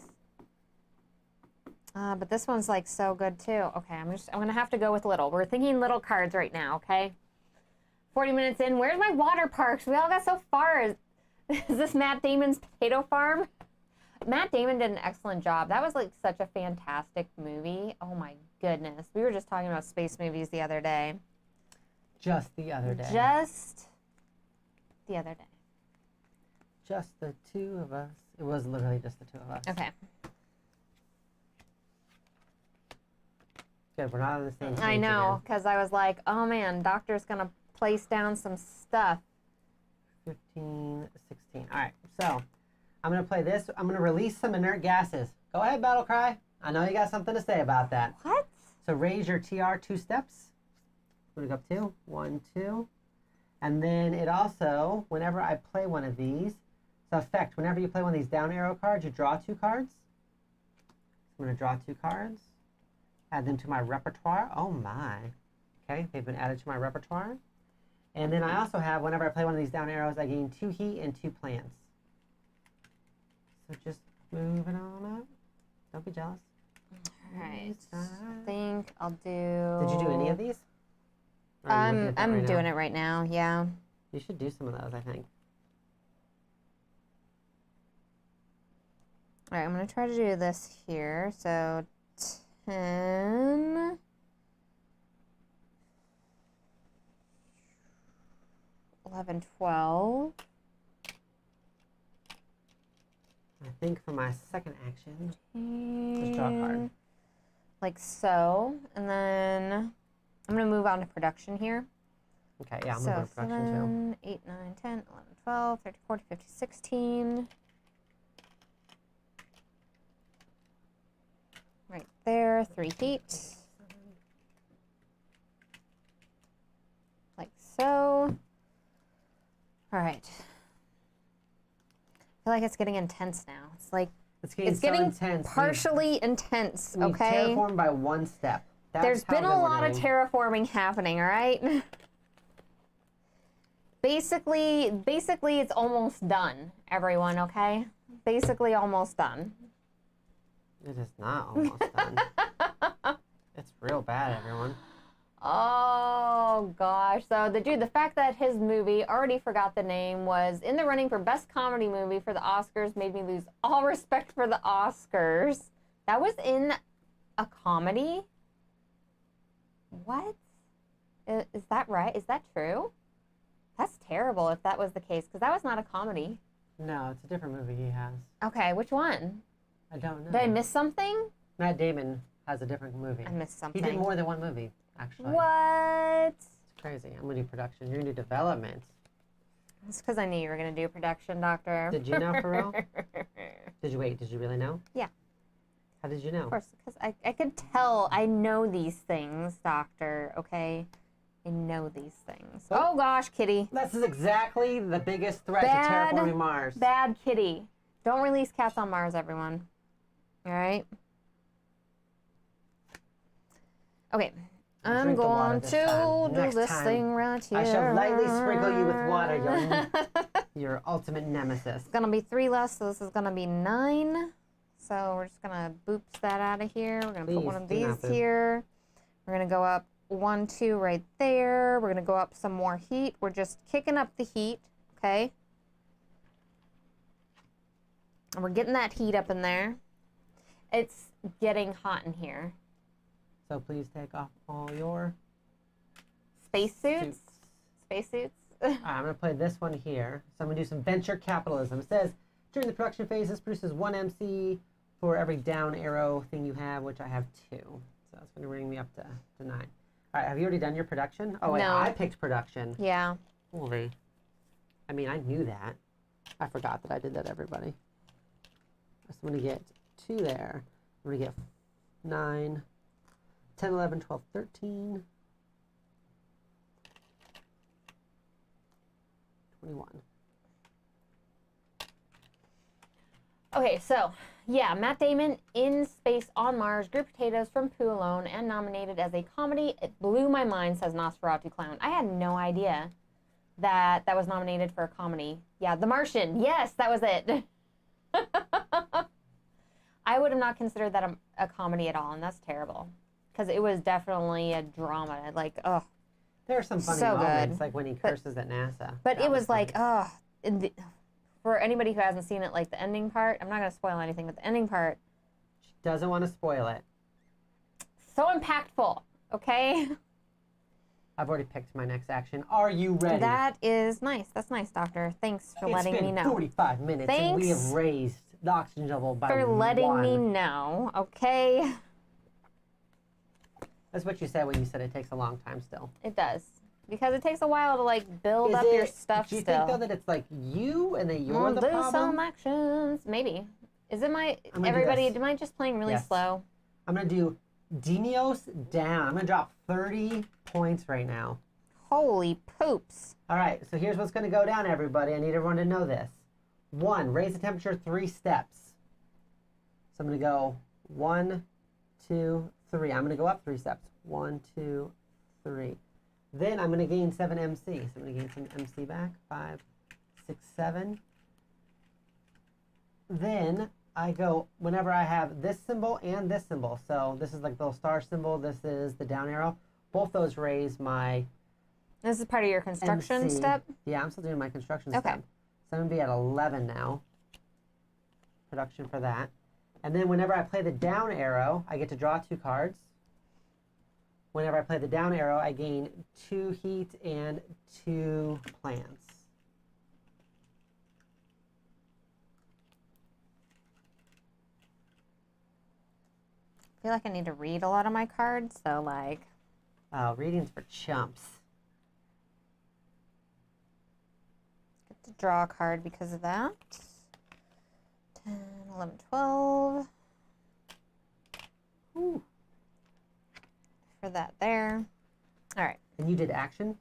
Speaker 1: But this one's like so good too. Okay, I'm gonna have to go with little. We're thinking little cards right now, okay? 40 minutes in. Where's my water parks? We all got so far. Is this Matt Damon's potato farm? Matt Damon did an excellent job. That was like such a fantastic movie. Oh my goodness. We were just talking about space movies the other day.
Speaker 2: Just the other day.
Speaker 1: Just the other day.
Speaker 2: Just the two of us. It was literally just the two of us.
Speaker 1: Okay.
Speaker 2: Good, we're not on the same page
Speaker 1: I know, because I was like, oh man, Doctor's going to place down some stuff.
Speaker 2: 15, 16. All right, so I'm going to play this. I'm going to release some inert gases. Go ahead, Battlecry. I know you got something to say about that.
Speaker 1: What?
Speaker 2: So raise your TR 2 steps. I'm going to go up 2. 1, 2. And then it also, whenever I play one of these, it's effect. Whenever you play one of these down arrow cards, you draw 2 cards. I'm going to draw 2 cards. Add them to my repertoire. Oh my. Okay, they've been added to my repertoire. And then I also have, whenever I play one of these down arrows, I gain 2 heat and 2 plants. So just move it on up. Don't be jealous.
Speaker 1: All right. I think I'll do...
Speaker 2: Did you do any of these?
Speaker 1: I'm doing it right now, yeah.
Speaker 2: You should do some of those, I think.
Speaker 1: All right, I'm going to try to do this here. So 10... 11, 12.
Speaker 2: I think for my second action, just draw a card.
Speaker 1: Like so. And then I'm going to move on to production here.
Speaker 2: Okay, yeah, I'm
Speaker 1: so
Speaker 2: moving to production
Speaker 1: 7, 8, 9, 10, 11, 12, 13, 14, 15, 16. Right there, 3 heat. Like so. All right. I feel like it's getting intense now. It's like
Speaker 2: It's getting so intense.
Speaker 1: partially intense,
Speaker 2: We've
Speaker 1: okay?
Speaker 2: terraformed by 1 step.
Speaker 1: There's been a lot of terraforming happening, all right? Basically, it's almost done, everyone, okay? Basically almost done.
Speaker 2: It is not almost done. It's real bad, everyone.
Speaker 1: Oh, gosh. So, the fact that his movie, already forgot the name, was in the running for Best Comedy Movie for the Oscars made me lose all respect for the Oscars. That was in a comedy? What? Is that right? Is that true? That's terrible if that was the case, because that was not a comedy.
Speaker 2: No, it's a different movie he has.
Speaker 1: Okay, which one?
Speaker 2: I don't know.
Speaker 1: Did I miss something?
Speaker 2: Matt Damon has a different movie.
Speaker 1: I missed something.
Speaker 2: He did more than one movie, actually.
Speaker 1: What?
Speaker 2: It's crazy. I'm going to do production. You're going to do development.
Speaker 1: It's because I knew you were going to do production, Doctor.
Speaker 2: Did you know, for real? Did you wait? Did you really know?
Speaker 1: Yeah.
Speaker 2: How did you know?
Speaker 1: Of course, because I could tell. I know these things, Doctor, okay? I know these things. Oh, gosh, kitty.
Speaker 2: This is exactly the biggest threat to terraforming Mars.
Speaker 1: Bad kitty. Don't release cats on Mars, everyone. All right? Okay. I'm going to do this thing right here.
Speaker 2: I shall lightly sprinkle you with water, your ultimate nemesis.
Speaker 1: It's going to be 3 less, so this is going to be 9. So we're just going to boops that out of here. We're going to put one of these here. We're going to go up 1, 2 right there. We're going to go up some more heat. We're just kicking up the heat, okay? And we're getting that heat up in there. It's getting hot in here.
Speaker 2: So please take off all your
Speaker 1: Spacesuits? Spacesuits?
Speaker 2: I'm going to play this one here. So I'm going to do some venture capitalism. It says, during the production phase, this produces 1 MC for every down arrow thing you have, which I have 2. So that's going to bring me up to 9. All right, have you already done your production? Oh, wait,
Speaker 1: No.
Speaker 2: I picked production.
Speaker 1: Yeah.
Speaker 2: Holy. I mean, I knew that. I forgot that I did that, everybody. So I'm going to get 2 there. I'm going to get 9, 10, 11, 12, 13, 21.
Speaker 1: Okay, so, yeah, Matt Damon in Space on Mars, grew potatoes from poo alone, and nominated as a comedy. It blew my mind, says Nosferatu Clown. I had no idea that that was nominated for a comedy. Yeah, The Martian. Yes, that was it. I would have not considered that a comedy at all, and that's terrible. Because it was definitely a drama. Like, ugh.
Speaker 2: There are some funny
Speaker 1: So
Speaker 2: moments,
Speaker 1: good.
Speaker 2: like when he curses at NASA.
Speaker 1: But
Speaker 2: That
Speaker 1: it was like,
Speaker 2: funny.
Speaker 1: for anybody who hasn't seen it, like the ending part, I'm not going to spoil anything, but the ending part,
Speaker 2: She doesn't want to spoil it.
Speaker 1: so impactful, okay?
Speaker 2: I've already picked my next action. Are you ready?
Speaker 1: That is nice. That's nice, Doctor. Thanks for letting me know.
Speaker 2: It's been 45 minutes and we have
Speaker 1: Thanks
Speaker 2: raised the oxygen level by
Speaker 1: for letting
Speaker 2: 1.
Speaker 1: me know, okay?
Speaker 2: That's what you said when you said it takes a long time still.
Speaker 1: It does. Because it takes a while to, like, build up your stuff
Speaker 2: Do you
Speaker 1: still.
Speaker 2: think, though, that it's like you and that you're
Speaker 1: We'll
Speaker 2: the
Speaker 1: do
Speaker 2: problem?
Speaker 1: some actions. Maybe. Is it my...
Speaker 2: I'm gonna do
Speaker 1: Everybody,
Speaker 2: this.
Speaker 1: am I just playing really
Speaker 2: Yes.
Speaker 1: slow?
Speaker 2: I'm going to do Dinios down. I'm going to drop 30 points right now.
Speaker 1: Holy poops.
Speaker 2: All right, so here's what's going to go down, everybody. I need everyone to know this. 1, raise the temperature 3 steps. So I'm going to go 1, 2, 3. I'm going to go up 3 steps. 1, 2, 3. Then I'm going to gain 7 MC. So I'm going to gain some MC back. 5, 6, 7. Then I go whenever I have this symbol and this symbol. So this is like the little star symbol. This is the down arrow. Both those raise my
Speaker 1: This is part of your construction
Speaker 2: MC.
Speaker 1: step?
Speaker 2: Yeah, I'm still doing my construction
Speaker 1: Okay.
Speaker 2: step. So I'm going to be at 11 now. Production for that. And then whenever I play the down arrow, I get to draw 2 cards. Whenever I play the down arrow, I gain 2 heat and 2 plants.
Speaker 1: I feel like I need to read a lot of my cards, so like...
Speaker 2: Oh, reading's for chumps.
Speaker 1: Get to draw a card because of that. 10, 11, 12.
Speaker 2: Ooh.
Speaker 1: For that there. All right.
Speaker 2: And you did action?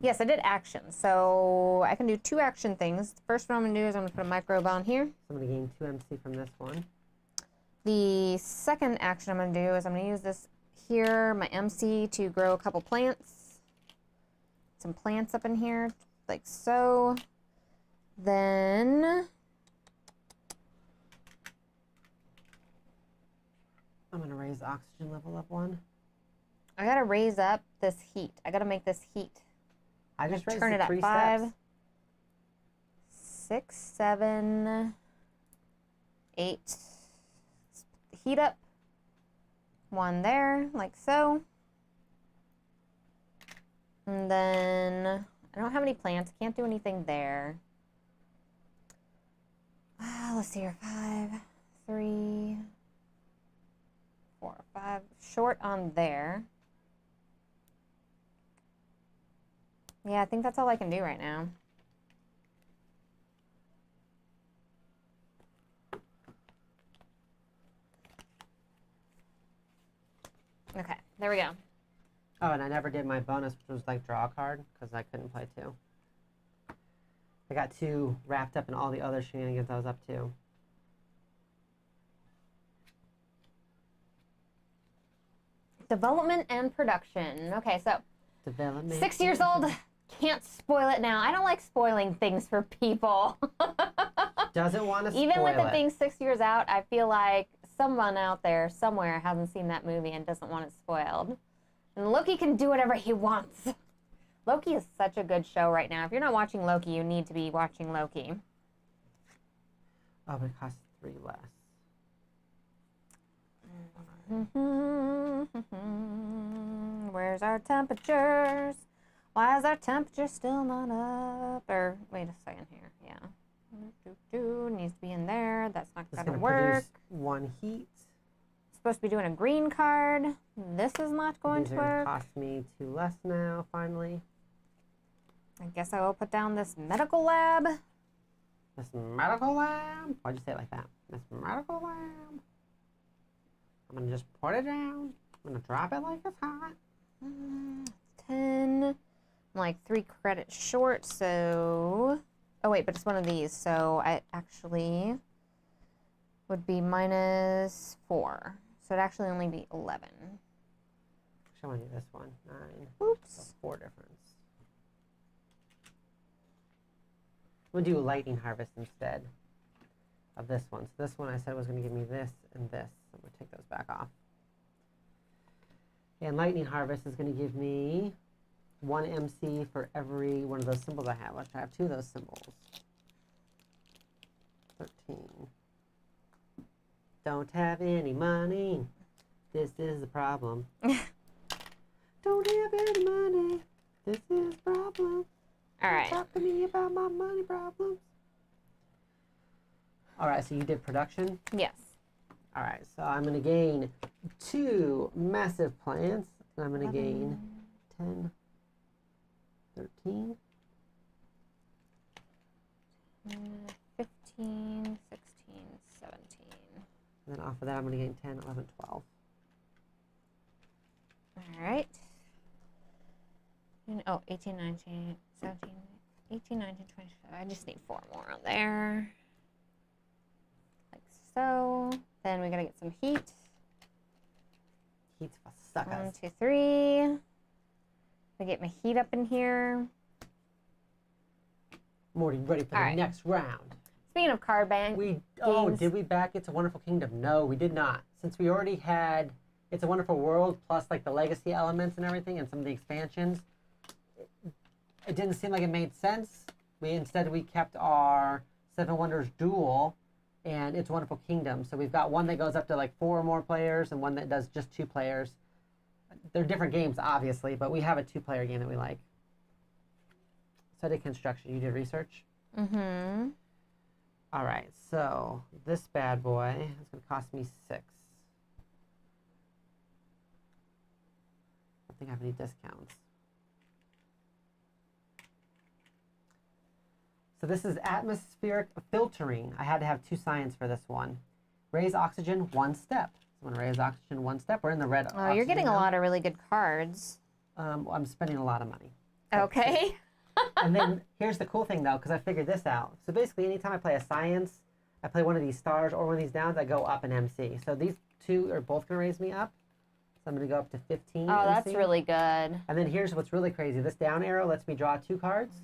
Speaker 1: Yes, I did action. So I can do 2 action things. The first one I'm going to do is I'm going to put a microbe on here.
Speaker 2: So I'm going to gain 2 MC from this one.
Speaker 1: The second action I'm going to do is I'm going to use this here, my MC, to grow a couple plants. Some plants up in here, like so. Then
Speaker 2: I'm going to raise the oxygen level up 1.
Speaker 1: I got to raise up this heat. I got to make this heat.
Speaker 2: I just raised
Speaker 1: Turn
Speaker 2: it
Speaker 1: it
Speaker 2: 3
Speaker 1: at 5,
Speaker 2: steps.
Speaker 1: 6, 7, 8. Heat up. 1 there, like so. And then I don't have any plants. Can't do anything there. Let's see here. 5, 3, 4, 5. Short on there. Yeah, I think that's all I can do right now. Okay, there we go.
Speaker 2: Oh, and I never did my bonus, which was like draw a card, because I couldn't play 2. I got too wrapped up in all the other shenanigans I was up to.
Speaker 1: Development and production. Okay, so
Speaker 2: Development.
Speaker 1: 6 years old, can't spoil it now. I don't like spoiling things for people.
Speaker 2: Doesn't want to spoil
Speaker 1: Even with it
Speaker 2: it.
Speaker 1: being 6 years out, I feel like someone out there somewhere hasn't seen that movie and doesn't want it spoiled. And Loki can do whatever he wants. Loki is such a good show right now. If you're not watching Loki, you need to be watching Loki.
Speaker 2: Oh, but it costs 3 less.
Speaker 1: Where's our temperatures? Why is our temperature still not up? Or wait a second here. Yeah. Needs to be in there. That's not going to work.
Speaker 2: Produce 1 heat.
Speaker 1: Supposed to be doing a green card. This is not going to work. These are going to
Speaker 2: cost me 2 less now, finally.
Speaker 1: I guess I will put down this medical lab.
Speaker 2: This medical lab? Why'd you say it like that? This medical lab. I'm going to just put it down. I'm going to drop it like it's hot.
Speaker 1: 10. I'm like 3 credits short, so... Oh, wait, but it's one of these, so I actually would be -4. So it'd actually only be 11.
Speaker 2: Actually, I want to do this one. 9.
Speaker 1: Oops.
Speaker 2: So 4 difference. I'm going to do a lightning harvest instead of this one. So this one I said was going to give me this and this. I'm going to take those back off. And lightning harvest is going to give me 1 MC for every one of those symbols I have. Which I have 2 of those symbols. 13. Don't have any money. This is the problem. Don't have any money. This is the problem.
Speaker 1: All right.
Speaker 2: Talk to me about my money problems. All right, so you did production?
Speaker 1: Yes.
Speaker 2: All right, so I'm going to gain 2 massive plants. And I'm going to gain 10, 13,
Speaker 1: 15, 16, 17.
Speaker 2: And then off of that, I'm going to gain 10, 11, 12.
Speaker 1: All right. Oh, 18, 19, 17, 18, 19, 20. I just need 4 more on there. Like so. Then we got to get some heat.
Speaker 2: Heat's for suckers.
Speaker 1: 1, 2, 3. I get my heat up in here.
Speaker 2: I'm already ready for the next round.
Speaker 1: Speaking of card bank games.
Speaker 2: Did we back It's a Wonderful Kingdom? No, we did not. Since we already had It's a Wonderful World, plus like the legacy elements and everything, and some of the expansions, it didn't seem like it made sense. Instead we kept our 7 Wonders Duel and It's a Wonderful Kingdom. So we've got one that goes up to like 4 or more players and one that does just 2 players. They're different games, obviously, but we have a 2-player game that we like. So I did construction. You did research?
Speaker 1: Mm-hmm.
Speaker 2: All right, so this bad boy is going to cost me 6. I don't think I have any discounts. So this is atmospheric filtering. I had to have 2 science for this one. Raise oxygen 1 step. So I'm going to raise oxygen 1 step. We're in the red.
Speaker 1: Oh, you're getting now. A lot of really good cards.
Speaker 2: I'm spending a lot of money.
Speaker 1: Okay.
Speaker 2: And then here's the cool thing, though, because I figured this out. So basically, anytime I play a science, I play one of these stars or one of these downs, I go up an MC. So these 2 are both going to raise me up. So I'm going to go up to 15
Speaker 1: Oh,
Speaker 2: MC.
Speaker 1: that's really good.
Speaker 2: And then here's what's really crazy. This down arrow lets me draw 2 cards.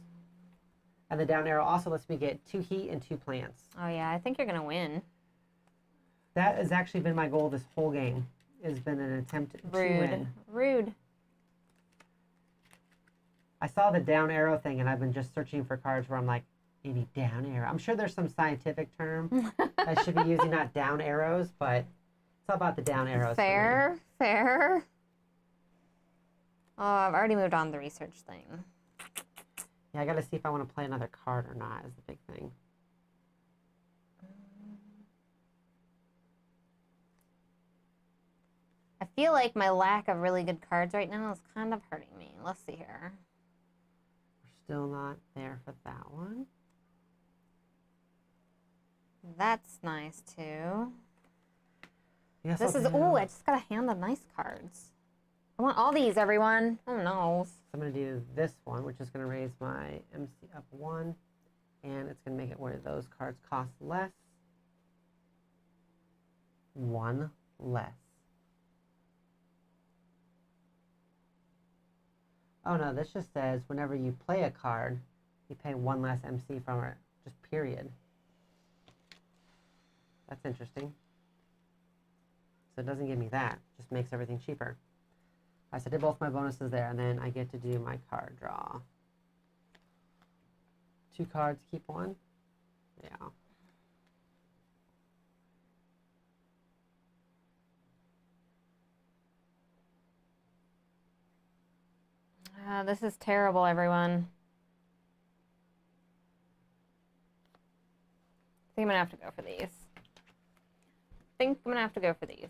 Speaker 2: And the down arrow also lets me get 2 heat and 2 plants.
Speaker 1: Oh, yeah. I think you're going to win.
Speaker 2: That has actually been my goal this whole game. Has been an attempt to win.
Speaker 1: Rude.
Speaker 2: I saw the down arrow thing, and I've been just searching for cards where I'm like, maybe down arrow. I'm sure there's some scientific term I should be using, not down arrows, but it's all about the down arrows.
Speaker 1: Fair. Oh, I've already moved on to the research thing.
Speaker 2: Yeah, I got to see if I want to play another card or not is the big thing.
Speaker 1: I feel like my lack of really good cards right now is kind of hurting me. Let's see here.
Speaker 2: We're still not there for that one.
Speaker 1: That's nice, too.
Speaker 2: Yes,
Speaker 1: This is... Ooh, I just got a hand of nice cards. I want all these, everyone. Oh, no.
Speaker 2: So I'm going to do this one, which is going to raise my MC up 1. And it's going to make it where those cards cost less. 1 less. Oh, no, this just says whenever you play a card, you pay 1 less MC from it. Just period. That's interesting. So it doesn't give me that. It just makes everything cheaper. I did both my bonuses there, and then I get to do my card draw. 2 cards, keep 1. Yeah.
Speaker 1: This is terrible, everyone. I think I'm gonna have to go for these.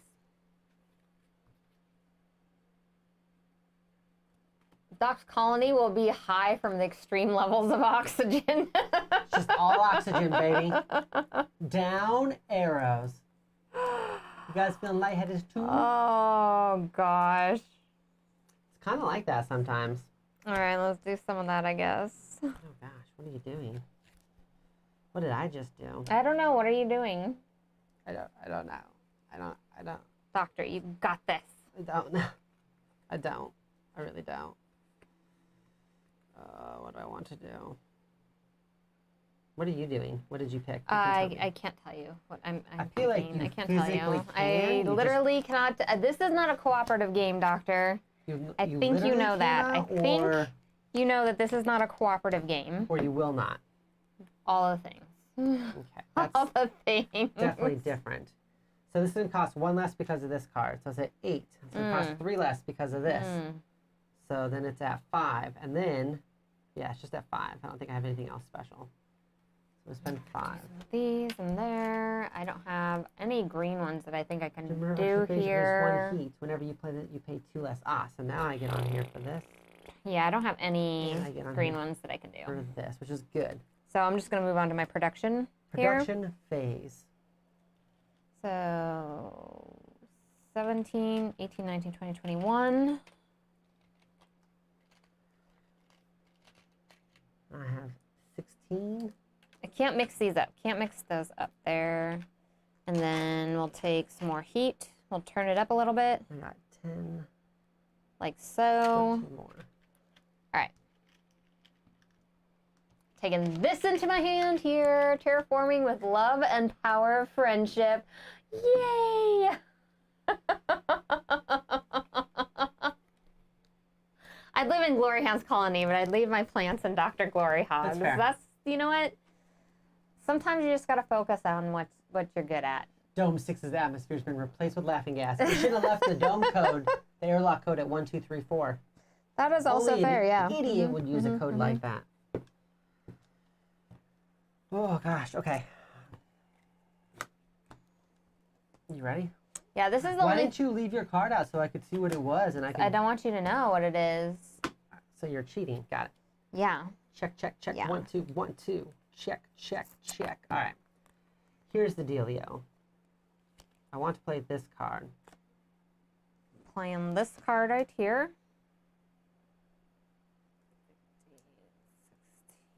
Speaker 1: Doc's colony will be high from the extreme levels of oxygen.
Speaker 2: Just all oxygen, baby. Down arrows. You guys feeling lightheaded too?
Speaker 1: Oh, gosh.
Speaker 2: It's kind of like that sometimes.
Speaker 1: All right, let's do some of that, I guess.
Speaker 2: Oh, gosh. What are you doing? What did I just do?
Speaker 1: I don't know. What are you doing?
Speaker 2: I don't know. I don't.
Speaker 1: Doctor, you got this.
Speaker 2: I don't know. I don't. I really don't. What do I want to do? What are you doing? What did you pick?
Speaker 1: I can't tell you what I'm
Speaker 2: I feel like
Speaker 1: picking.
Speaker 2: you
Speaker 1: I can't tell you.
Speaker 2: physically
Speaker 1: I
Speaker 2: can, you
Speaker 1: literally cannot. This is not a cooperative game, Doctor. I think you know that. I think you know that this is not a cooperative game.
Speaker 2: Or you will not.
Speaker 1: All the things.
Speaker 2: Okay. That's
Speaker 1: All the things.
Speaker 2: definitely different. So this is going to cost 1 less because of this card. So it's at 8. It's going to cost 3 less because of this. So then it's at 5. And then, yeah, it's just at 5. I don't think I have anything else special. So we'll spend 5.
Speaker 1: These and there. I don't have any green ones that I think I can
Speaker 2: Remember,
Speaker 1: do here.
Speaker 2: There's 1 heat. Whenever you play that, you pay 2 less. So now I get on here for this.
Speaker 1: Yeah, I don't have any
Speaker 2: And I get on
Speaker 1: green
Speaker 2: here
Speaker 1: ones that I can do.
Speaker 2: for this, which is good.
Speaker 1: So I'm just going to move on to my production here.
Speaker 2: Production phase.
Speaker 1: So 17, 18, 19, 20, 21.
Speaker 2: I have 16.
Speaker 1: I can't mix these up. Can't mix those up there. And then we'll take some more heat. We'll turn it up a little bit.
Speaker 2: I got 10.
Speaker 1: Like so.
Speaker 2: 13 more.
Speaker 1: All right. Taking this into my hand here. Terraforming with love and power of friendship. Yay! I'd live in GloryHoundd's colony, but I'd leave my plants in DrGloryHogg. That's, you know what? Sometimes you just gotta focus on what you're good at.
Speaker 2: Dome 6's atmosphere has been replaced with laughing gas. You should have left the dome code, the airlock code at 1234.
Speaker 1: That is also fair, yeah.
Speaker 2: An idiot would use a code like that. Oh gosh, okay. You ready?
Speaker 1: Yeah, this is the
Speaker 2: Why
Speaker 1: only...
Speaker 2: didn't you leave your card out so I could see what it was and I could...
Speaker 1: I don't want you to know what it is.
Speaker 2: So you're cheating. Got it.
Speaker 1: Yeah.
Speaker 2: Check, check, check.
Speaker 1: Yeah.
Speaker 2: 1, 2, 1, 2. Check, check, check. All right. Here's the dealio. I want to play this card.
Speaker 1: Playing this card right here.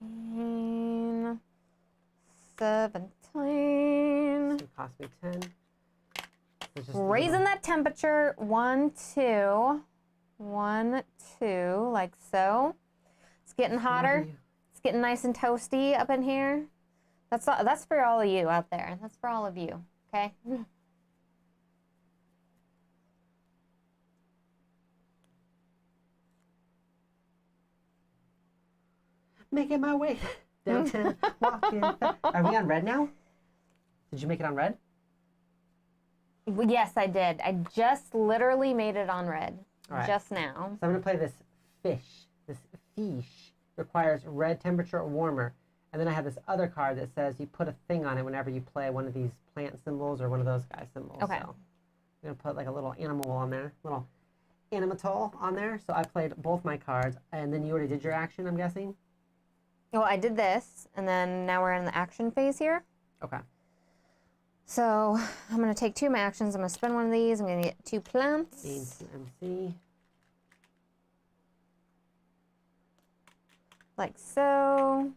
Speaker 1: 16, 17.
Speaker 2: It's gonna cost me 10. So just
Speaker 1: Raising that temperature. 1, 2. 1, 2, like so. It's getting hotter. It's getting nice and toasty up in here. That's for all of you out there. That's for all of you, okay?
Speaker 2: Making my way downtown, walking. Are we on red now? Did you make it on red?
Speaker 1: Yes, I did. I just literally made it on red.
Speaker 2: Right.
Speaker 1: Just now.
Speaker 2: So I'm going to play this fish. This fish requires red temperature or warmer. And then I have this other card that says you put a thing on it whenever you play one of these plant symbols or one of those guys symbols.
Speaker 1: Okay.
Speaker 2: So I'm going to put like a little animal on there, little animatal on there. So I played both my cards. And then you already did your action, I'm guessing?
Speaker 1: Well, I did this, and then now we're in the action phase here.
Speaker 2: Okay.
Speaker 1: So I'm going to take 2 of my actions. I'm going to spend one of these. I'm going to get 2 plants.
Speaker 2: Into MC.
Speaker 1: Like so.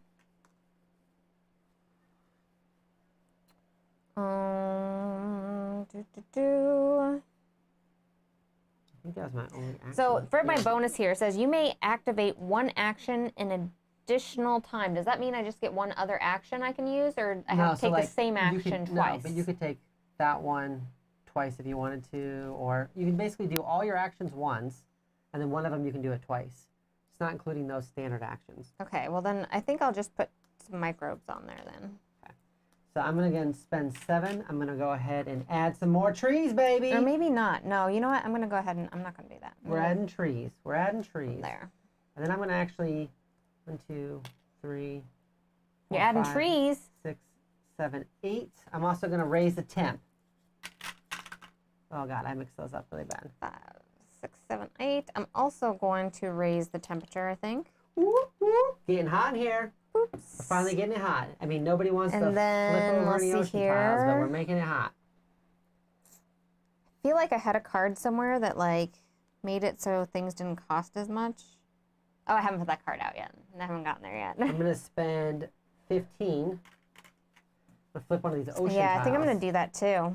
Speaker 2: I think that was my only action.
Speaker 1: So for my bonus here, it says you may activate 1 action in additional time. Does that mean I just get 1 other action I can use, or I have to take the same action twice?
Speaker 2: No, but you could take that one twice if you wanted to, or you can basically do all your actions once, and then one of them you can do it twice. It's not including those standard actions.
Speaker 1: Okay, well then I think I'll just put some microbes on there then.
Speaker 2: Okay. So I'm going to again spend 7. I'm going to go ahead and add some more trees, baby.
Speaker 1: Or maybe not. No, you know what? I'm going to go ahead and I'm not going to do that.
Speaker 2: We're adding trees. We're adding trees.
Speaker 1: There.
Speaker 2: And then I'm going to actually, 1, 2, 3, 4,
Speaker 1: You're adding
Speaker 2: 5,
Speaker 1: trees.
Speaker 2: 6, 7, 8. I'm also going to raise the temp. Oh God, I mixed those up really bad.
Speaker 1: 5, 6, 7, 8. I'm also going to raise the temperature, I think.
Speaker 2: Whoop, whoop. Getting hot in here.
Speaker 1: Oops.
Speaker 2: We're finally getting it hot. I mean, nobody wants to
Speaker 1: And then,
Speaker 2: flip over
Speaker 1: let's
Speaker 2: any
Speaker 1: see
Speaker 2: ocean tiles, but
Speaker 1: here.
Speaker 2: we're making it hot.
Speaker 1: I feel like I had a card somewhere that like made it so things didn't cost as much. Oh, I haven't put that card out yet. I haven't gotten there yet.
Speaker 2: I'm going to spend 15. I'll flip one of these ocean tiles.
Speaker 1: Yeah, I think I'm going to do that too.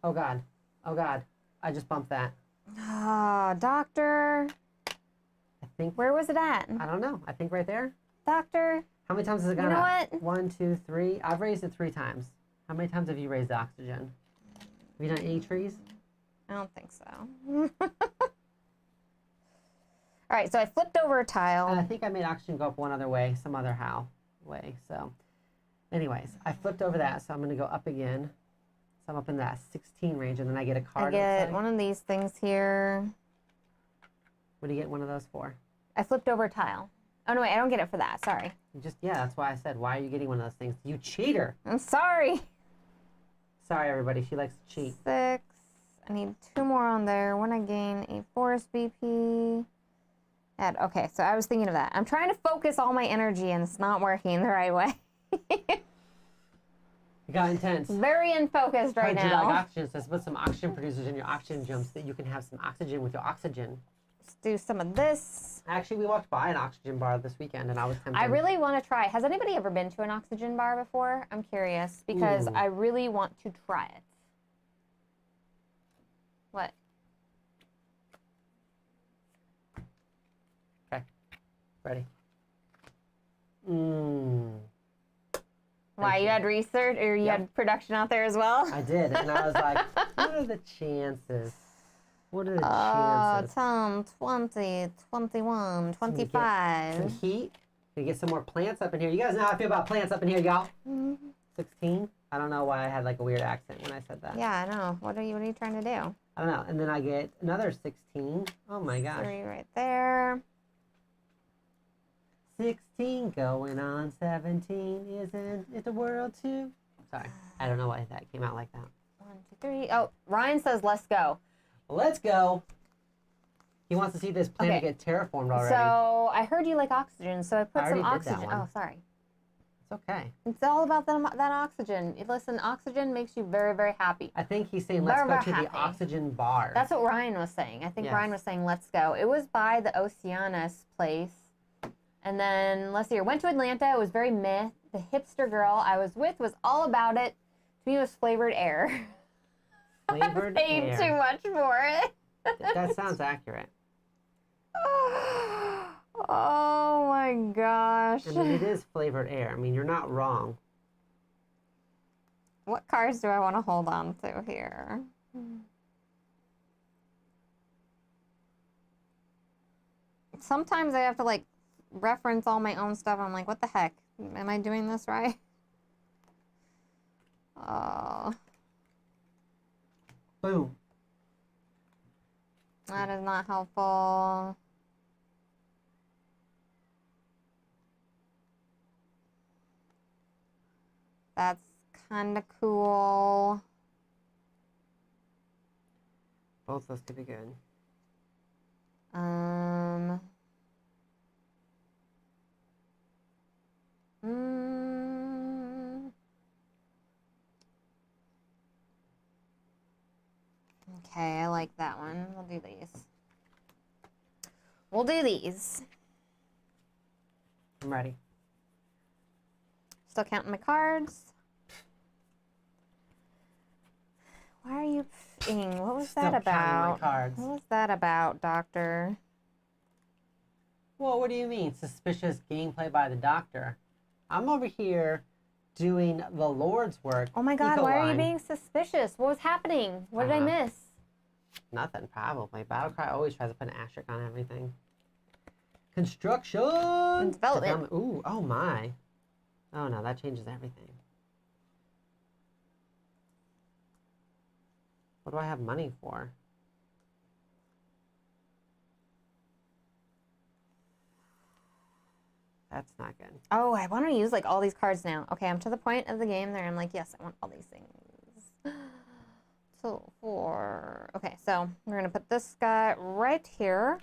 Speaker 2: Oh God. Oh God. I just bumped that.
Speaker 1: Oh, doctor.
Speaker 2: I think.
Speaker 1: Where was it at?
Speaker 2: I don't know. I think right there.
Speaker 1: Doctor.
Speaker 2: How many times has it gone
Speaker 1: You know
Speaker 2: up?
Speaker 1: what?
Speaker 2: 1, 2, 3. I've raised it 3 times. How many times have you raised the oxygen? Have you done any trees?
Speaker 1: I don't think so. All right, so I flipped over a tile.
Speaker 2: And I think I made oxygen go up one other way, some other way. So, anyways, I flipped over that, so I'm going to go up again. So I'm up in that 16 range, and then I get a card.
Speaker 1: I get one of these things here.
Speaker 2: What do you get one of those for?
Speaker 1: I flipped over a tile. Oh, no, wait, I don't get it for that. Sorry.
Speaker 2: You just, yeah, that's why I said, why are you getting one of those things? You cheater.
Speaker 1: I'm sorry.
Speaker 2: Sorry, everybody. She likes to cheat.
Speaker 1: 6. I need 2 more on there. When I gain a forest BP. Add. Okay, so I was thinking of that. I'm trying to focus all my energy, and it's not working the right way.
Speaker 2: It got intense.
Speaker 1: Very unfocused right
Speaker 2: How'd you
Speaker 1: now.
Speaker 2: like oxygen? So let's put some oxygen producers in your oxygen jumps so that you can have some oxygen with your oxygen.
Speaker 1: Let's do some of this.
Speaker 2: Actually, we walked by an oxygen bar this weekend, and I was tempted.
Speaker 1: I really want to try. Has anybody ever been to an oxygen bar before? I'm curious because
Speaker 2: Ooh.
Speaker 1: I really want to try it. What?
Speaker 2: Okay. Ready? Mmm.
Speaker 1: Why, you had research or you had production out there as well?
Speaker 2: I did, and I was like, what are the chances? What are the chances?
Speaker 1: 10, 20, 21, 25.
Speaker 2: Some heat. Can you get some more plants up in here? You guys know how I feel about plants up in here, y'all. 16. I don't know why I had like a weird accent when I said that.
Speaker 1: Yeah, I know. What are you trying to do?
Speaker 2: I don't know. And then I get another 16. Oh my gosh.
Speaker 1: 3 right there.
Speaker 2: 16 going on 17. Isn't it the world too? Sorry. I don't know why that came out like that.
Speaker 1: 1, 2, 3. Oh, Ryan says let's go.
Speaker 2: Let's go. He wants to see this planet
Speaker 1: Okay.
Speaker 2: get terraformed already.
Speaker 1: So I heard you like oxygen, so I put
Speaker 2: I
Speaker 1: some
Speaker 2: already did that
Speaker 1: oxygen.
Speaker 2: one.
Speaker 1: Oh, sorry.
Speaker 2: It's okay.
Speaker 1: It's all about that oxygen. Listen, oxygen makes you very, very happy.
Speaker 2: I think he's saying let's
Speaker 1: Very,
Speaker 2: go
Speaker 1: very
Speaker 2: to
Speaker 1: happy.
Speaker 2: the oxygen bar.
Speaker 1: That's what Ryan was saying. I think
Speaker 2: Yes.
Speaker 1: Ryan was saying let's go. It was by the Oceanus place. And then, let's see here, went to Atlanta. It was very meh. The hipster girl I was with was all about it. To me, it was flavored air.
Speaker 2: Flavored
Speaker 1: I paid
Speaker 2: air.
Speaker 1: too much for it.
Speaker 2: That sounds accurate.
Speaker 1: Oh my gosh.
Speaker 2: I mean, it is flavored air. I mean, you're not wrong.
Speaker 1: What cards do I want to hold on to here? Sometimes I have to like reference all my own stuff. I'm like, what the heck? Am I doing this right? Oh,
Speaker 2: Boom.
Speaker 1: that is not helpful. That's kind of cool.
Speaker 2: Both those could be good.
Speaker 1: Okay, I like that one. We'll do these. We'll do these.
Speaker 2: I'm ready.
Speaker 1: Still counting my cards. Why are you ping? What was
Speaker 2: Still
Speaker 1: that
Speaker 2: counting my
Speaker 1: about?
Speaker 2: cards.
Speaker 1: What was that about, Doctor?
Speaker 2: Well, what do you mean? Suspicious gameplay by the doctor. I'm over here doing the Lord's work.
Speaker 1: Oh my God, why are you
Speaker 2: Ecoline.
Speaker 1: being suspicious? What was happening? What did I miss?
Speaker 2: Nothing, probably. Battlecry always tries to put an asterisk on everything. Construction!
Speaker 1: And development.
Speaker 2: Ooh, oh my. Oh no, that changes everything. What do I have money for? That's not good.
Speaker 1: Oh, I want to use like all these cards now. Okay, I'm to the point of the game there. I'm like, yes, I want all these things. So okay, so we're gonna put this guy right here.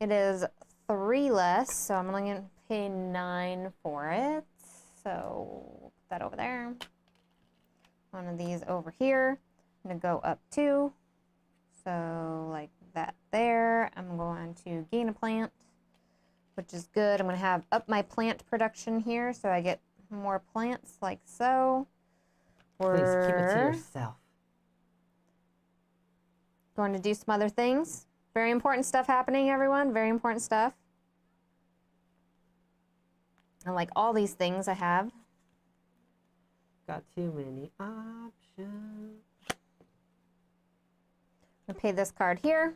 Speaker 1: It is 3 less, so I'm only gonna pay 9 for it. So put that over there. One of these over here. I'm gonna go up 2. So like that there. I'm going to gain a plant, which is good. I'm gonna have up my plant production here, so I get more plants like so.
Speaker 2: Please keep it to yourself.
Speaker 1: Going to do some other things. Very important stuff happening, everyone. Very important stuff. I like all these things I have.
Speaker 2: Got too many options.
Speaker 1: I'm gonna pay this card here.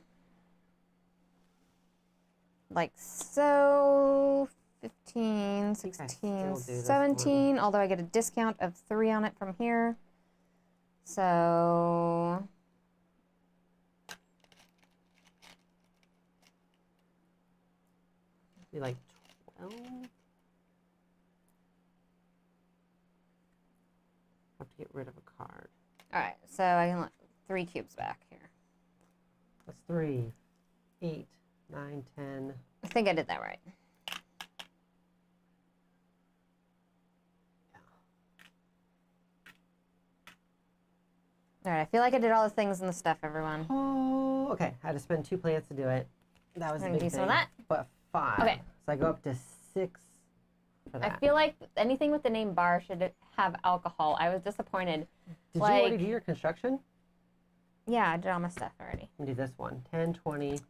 Speaker 1: Like so. 15, 16, 17. Although I get a discount of 3 on it from here. So...
Speaker 2: be like 12. Have to get rid of a card.
Speaker 1: All right, so I can let 3 cubes back here.
Speaker 2: That's 3, 8, 9, 10.
Speaker 1: I think I did that right.
Speaker 2: Yeah.
Speaker 1: All right, I feel like I did all the things and the stuff, everyone.
Speaker 2: Oh, okay. I had to spend 2 plants to do it. That was a big
Speaker 1: do
Speaker 2: thing.
Speaker 1: some of that.
Speaker 2: But 5.
Speaker 1: Okay.
Speaker 2: So I go up to 6 for that.
Speaker 1: I feel like anything with the name bar should have alcohol. I was disappointed.
Speaker 2: Did you already do your construction?
Speaker 1: Yeah, I did all my stuff already.
Speaker 2: Let me do this one. 10, 20.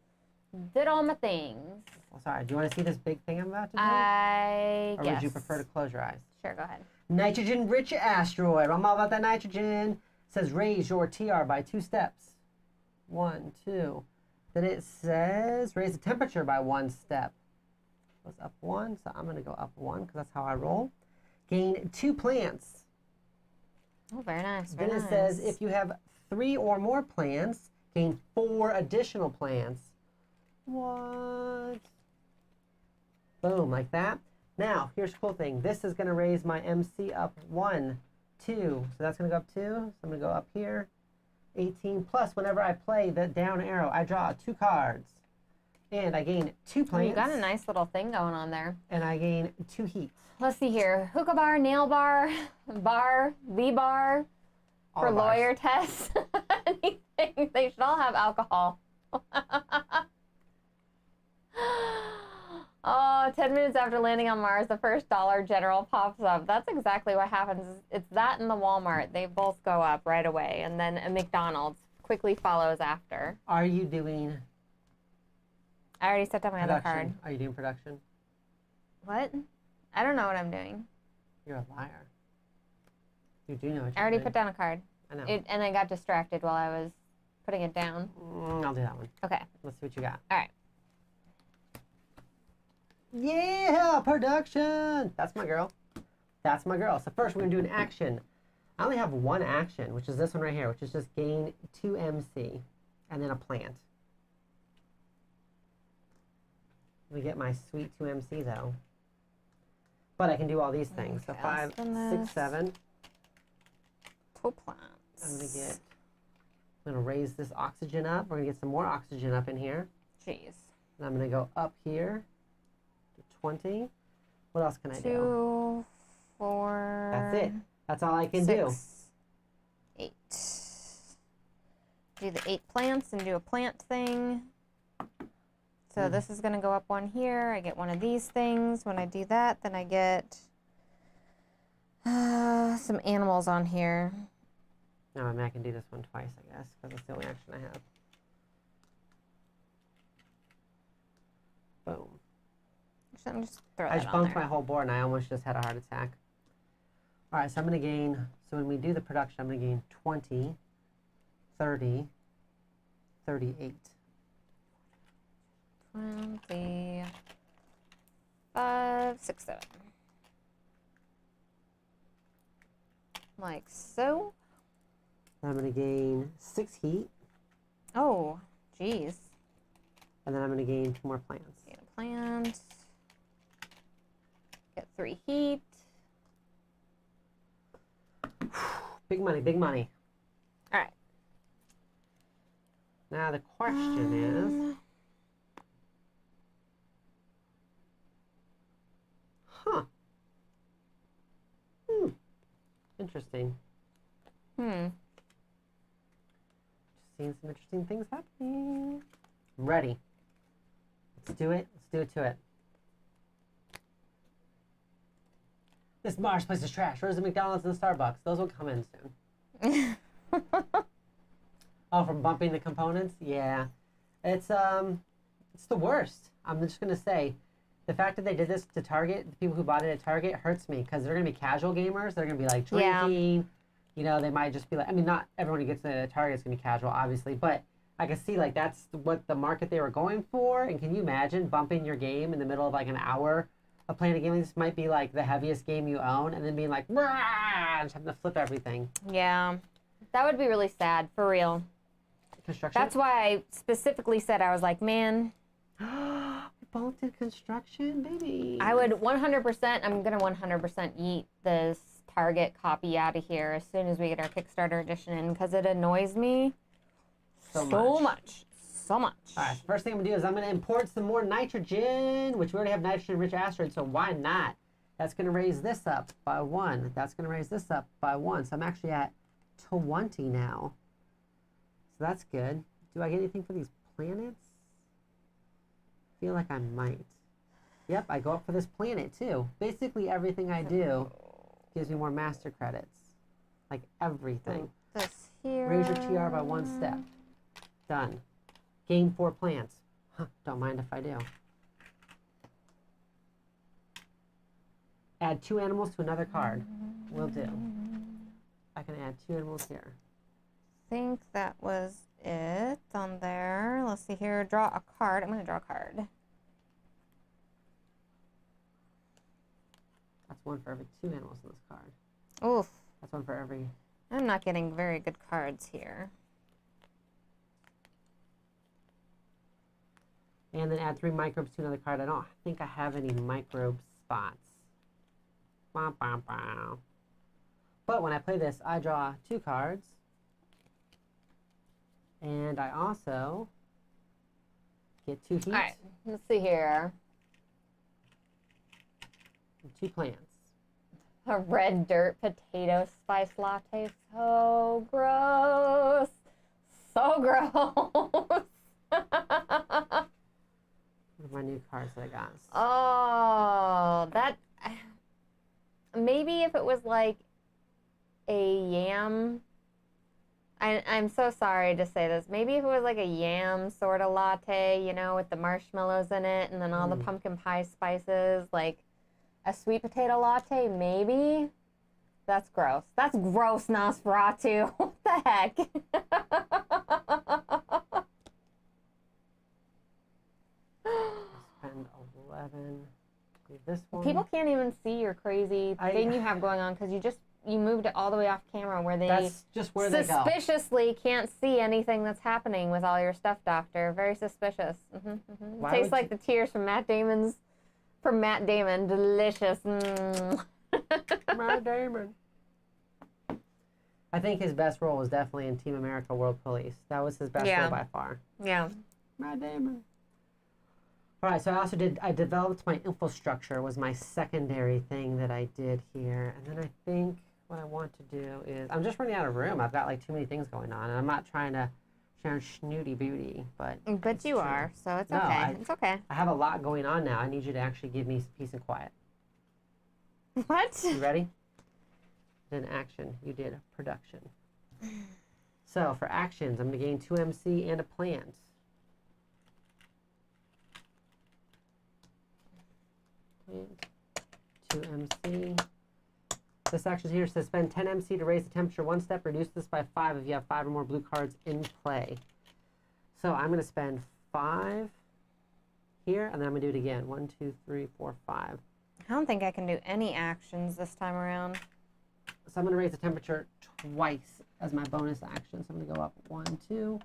Speaker 1: Did all my things.
Speaker 2: Oh, sorry. Do you want to see this big thing I'm about to do?
Speaker 1: I
Speaker 2: or
Speaker 1: guess.
Speaker 2: would you prefer to close your eyes?
Speaker 1: Sure, go ahead.
Speaker 2: Nitrogen-rich asteroid. I'm all about that nitrogen. It says raise your TR by 2 steps. 1, 2. Then it says raise the temperature by 1 step. Goes up 1, so I'm going to go up 1 because that's how I roll. Gain 2 plants.
Speaker 1: Oh, very nice.
Speaker 2: Then it says if you have 3 or more plants, gain 4 additional plants. What? Boom, like that. Now, here's the cool thing. This is going to raise my MC up 1, 2. So that's going to go up 2. So I'm going to go up here. 18 plus whenever I play the down arrow, I draw 2 cards. And I gain 2 plants.
Speaker 1: Oh, you got a nice little thing going on there.
Speaker 2: And I gain 2 heat.
Speaker 1: Let's see here. Hookah bar, nail bar, bar, V-bar, for lawyer tests. Anything. They should all have alcohol. Oh, 10 minutes after landing on Mars, the first Dollar General pops up. That's exactly what happens. It's that and the Walmart. They both go up right away. And then a McDonald's quickly follows after.
Speaker 2: Are you doing
Speaker 1: I already set down my other card.
Speaker 2: Are you doing production?
Speaker 1: What? I don't know what I'm doing.
Speaker 2: You're a liar. You do know what
Speaker 1: I already put down a card.
Speaker 2: I know.
Speaker 1: And I got distracted while I was putting it down.
Speaker 2: I'll do that one.
Speaker 1: Okay.
Speaker 2: Let's see what you got.
Speaker 1: All right.
Speaker 2: Yeah, production. That's my girl. That's my girl. So first we're going to do an action. I only have 1 action, which is this one right here, which is just gain 2 MC and then a plant. Let me get my sweet 2 MC though. But I can do all these things.
Speaker 1: Okay,
Speaker 2: so 5, 6, 7.
Speaker 1: 2 plants.
Speaker 2: I'm going to raise this oxygen up. We're going to get some more oxygen up in here.
Speaker 1: Jeez.
Speaker 2: And I'm going to go up here to 20. What else can I do?
Speaker 1: 2, 4.
Speaker 2: That's it. That's all I can
Speaker 1: 6,
Speaker 2: do.
Speaker 1: 8. Do the 8 plants and do a plant thing. So this is going to go up 1 here. I get one of these things. When I do that, then I get some animals on here.
Speaker 2: No, I mean, I can do this one twice, I guess, because it's the only action I have. Boom.
Speaker 1: Actually, just throw
Speaker 2: I
Speaker 1: that
Speaker 2: just
Speaker 1: on
Speaker 2: bumped
Speaker 1: there.
Speaker 2: my whole board, and I almost just had a heart attack. All right, so I'm going to gain, so when we do the production, I'm going to gain 20, 30, 38.
Speaker 1: 20, 5, 6, 7. Like so.
Speaker 2: I'm going to gain 6 heat,
Speaker 1: Oh, geez.
Speaker 2: and then I'm going to gain 2 more plants.
Speaker 1: Gain a plant. Get 3 heat.
Speaker 2: Big money, big money.
Speaker 1: All right.
Speaker 2: Now the question is, interesting. Just seeing some interesting things happening. I'm ready. Let's do it. Let's do it to it. This Mars place is trash. Where's the McDonald's and the Starbucks? Those will come in soon. Oh, from bumping the components? Yeah. It's the worst. I'm just gonna say, the fact that they did this to Target, the people who bought it at Target, hurts me because they're gonna be casual gamers. They're gonna be like drinking. Yeah. You know, they might just be like, I mean, not everyone who gets it at Target is gonna be casual, obviously, but I can see like that's what the market they were going for. And can you imagine bumping your game in the middle of like an hour of playing a game? This might be like the heaviest game you own, and then being like, rah, and just having to flip everything.
Speaker 1: Yeah, that would be really sad, for real.
Speaker 2: Construction?
Speaker 1: That's why I specifically said, I was like, man.
Speaker 2: We both did construction, baby.
Speaker 1: I would 100%, I'm going to 100% yeet this Target copy out of here as soon as we get our Kickstarter edition in, because it annoys me so much. All
Speaker 2: right, first thing I'm gonna do is I'm gonna import some more nitrogen, which we already have nitrogen-rich asteroids, so why not? That's gonna raise this up by 1. That's gonna raise this up by 1. So I'm actually at 20 now. So that's good. Do I get anything for these planets? I feel like I might. Yep, I go up for this planet too. Basically everything I do gives me more master credits. Like everything.
Speaker 1: This here.
Speaker 2: Raise your TR by 1 step. Done. Gain 4 plants. Don't mind if I do. Add 2 animals to another card. Will do. I can add 2 animals here.
Speaker 1: I think that was it on there. Let's see here. Draw a card. I'm going to draw a card.
Speaker 2: That's 1 for every 2 animals in this card.
Speaker 1: Oof.
Speaker 2: That's 1 for every...
Speaker 1: I'm not getting very good cards here.
Speaker 2: And then add 3 microbes to another card. I don't think I have any microbe spots. Bah, bah, bah. But when I play this, I draw 2 cards. And I also get 2 heat.
Speaker 1: All right, let's see here.
Speaker 2: And 2 plants.
Speaker 1: A red dirt potato spice latte. So gross. So gross.
Speaker 2: What are my new cards that I got?
Speaker 1: Oh, that... Maybe if it was like a yam... I'm so sorry to say this. Maybe if it was like a yam sort of latte, you know, with the marshmallows in it and then all the pumpkin pie spices, like a sweet potato latte, maybe? That's gross. That's gross, Nosferatu. What the heck?
Speaker 2: Spend 11. Do this one.
Speaker 1: People can't even see your crazy thing you have going on because you moved it all the way off camera where they
Speaker 2: that's just where they go.
Speaker 1: Suspiciously can't see anything that's happening with all your stuff, Doctor. Very suspicious. Tastes like the tears from Matt Damon. Delicious.
Speaker 2: Matt Damon. I think his best role was definitely in Team America World Police. That was his best role by far.
Speaker 1: Yeah.
Speaker 2: Matt Damon. All right, so I developed my infrastructure was my secondary thing that I did here. And then I think what I want to do is, I'm just running out of room. I've got like too many things going on. And I'm not trying to sound snooty booty, but.
Speaker 1: But you are, so it's okay. It's okay.
Speaker 2: I have a lot going on now. I need you to actually give me some peace and quiet.
Speaker 1: What?
Speaker 2: You ready? Then action. You did production. So for actions, I'm going to gain 2 MC and a plant. Plant, 2 MC. This action here says spend 10 MC to raise the temperature 1 step. Reduce this by 5 if you have 5 or more blue cards in play. So I'm going to spend 5 here, and then I'm going to do it again. 1, 2, 3, 4, 5.
Speaker 1: I don't think I can do any actions this time around.
Speaker 2: So I'm going to raise the temperature twice as my bonus action. So I'm going to go up 1, 2,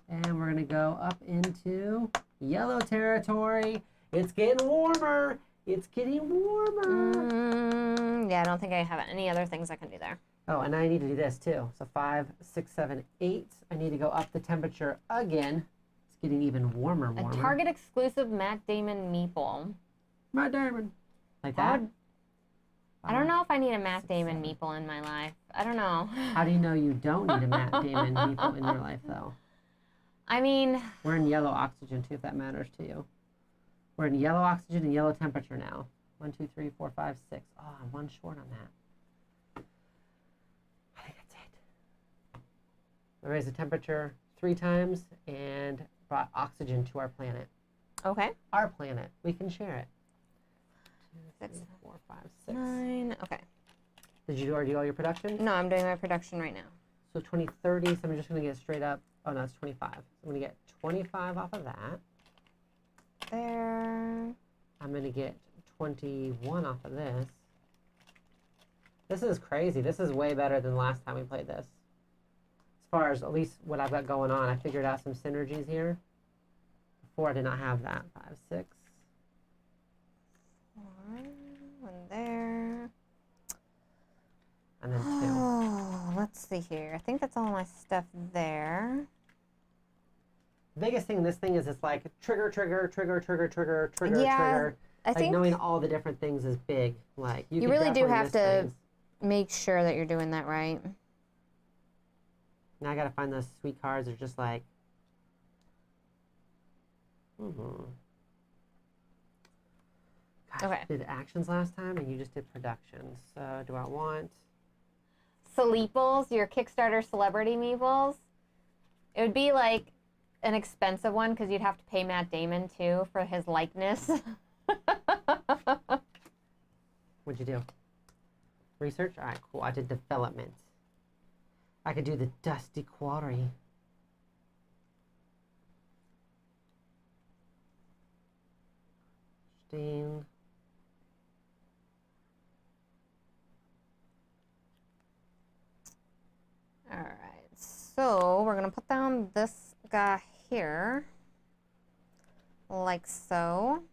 Speaker 2: and we're going to go up into yellow territory. It's getting warmer. It's getting warmer.
Speaker 1: Yeah, I don't think I have any other things I can do there.
Speaker 2: Oh, and I need to do this too. So 5, 6, 7, 8. I need to go up the temperature again. It's getting even warmer.
Speaker 1: A Target exclusive Matt Damon meeple.
Speaker 2: Matt Damon. Like that?
Speaker 1: I don't know if I need a Matt Damon meeple in my life. I don't know.
Speaker 2: How do you know you don't need a Matt Damon meeple in your life, though?
Speaker 1: I mean...
Speaker 2: We're in yellow oxygen, too, if that matters to you. We're in yellow oxygen and yellow temperature now. 1, 2, 3, 4, 5, 6. Oh, I'm one short on that. I think that's it. I raised the temperature 3 times and brought oxygen to our planet.
Speaker 1: Okay.
Speaker 2: Our planet. We can share it. 2, 3, 4, 5, 6.
Speaker 1: 9. Okay.
Speaker 2: Did you already do all your production?
Speaker 1: No, I'm doing my production right now.
Speaker 2: So 20, 30. So I'm just going to get straight up. Oh, no, it's 25. So I'm going to get 25 off of that.
Speaker 1: There.
Speaker 2: I'm going to get 21 off of this. This is crazy. This is way better than last time we played this. As far as at least what I've got going on, I figured out some synergies here. Before I did not have that. 5, 6.
Speaker 1: 1 there.
Speaker 2: And then 2.
Speaker 1: Oh, let's see here. I think that's all my stuff there.
Speaker 2: The biggest thing in this thing is it's like trigger, trigger, trigger, trigger, trigger, trigger,
Speaker 1: Yeah,
Speaker 2: trigger.
Speaker 1: I
Speaker 2: like
Speaker 1: think
Speaker 2: knowing all the different things is big. Like you
Speaker 1: really do
Speaker 2: definitely
Speaker 1: have
Speaker 2: miss
Speaker 1: to
Speaker 2: things.
Speaker 1: make sure that you're doing that right.
Speaker 2: Now I gotta find those sweet cards that are just like. Gosh,
Speaker 1: Okay.
Speaker 2: I did actions last time, and you just did productions. So do I want?
Speaker 1: Sleeples, your Kickstarter celebrity meeples. It would be like an expensive one because you'd have to pay Matt Damon too for his likeness.
Speaker 2: What'd you do? Research? All right, cool. I did development. I could do the Dusty Quarry. Interesting.
Speaker 1: All right, so we're gonna put down this guy here, like so,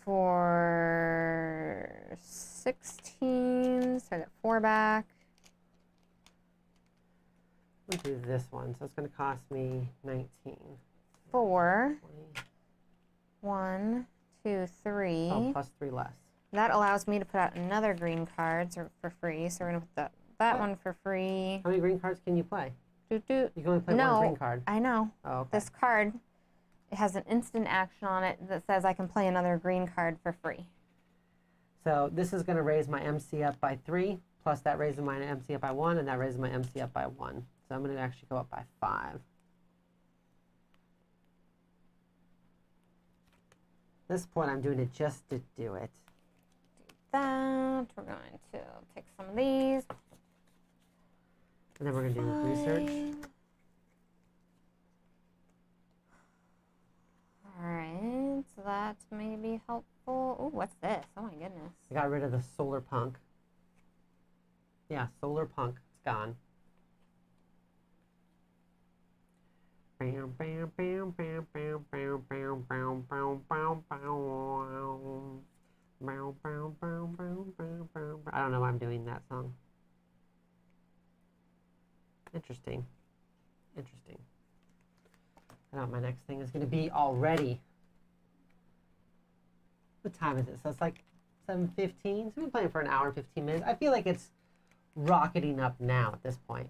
Speaker 1: for 16, so I got 4 back.
Speaker 2: We'll do this one, so it's going to cost me 19.
Speaker 1: 4,
Speaker 2: 20.
Speaker 1: 1, 2, 3.
Speaker 2: Oh, plus 3 less.
Speaker 1: That allows me to put out another green card for free, so we're gonna put that one for free.
Speaker 2: How many green cards can you play?
Speaker 1: Doot, doot.
Speaker 2: You can only play one green card.
Speaker 1: I know.
Speaker 2: Oh, okay.
Speaker 1: This card, it has an instant action on it that says I can play another green card for free.
Speaker 2: So this is going to raise my MC up by 3, plus that raises my MC up by 1, and that raises my MC up by 1. So I'm going to actually go up by 5. At this point, I'm doing it just to do it.
Speaker 1: That we're going to take some of these.
Speaker 2: And then we're going to do research.
Speaker 1: Alright, so that may be helpful. Oh, what's this? Oh my goodness.
Speaker 2: I got rid of the solar punk. Yeah, solar punk. It's gone. Bam, bam, bam, bam, bam, bam, bam, bam, bam, bam, bam. Bow, bow, bow, bow, bow, bow. I don't know why I'm doing that song. Interesting. Interesting. I know what my next thing is going to be already. What time is it? So it's like 7:15. So we've been playing for an hour and 15 minutes. I feel like it's rocketing up now at this point.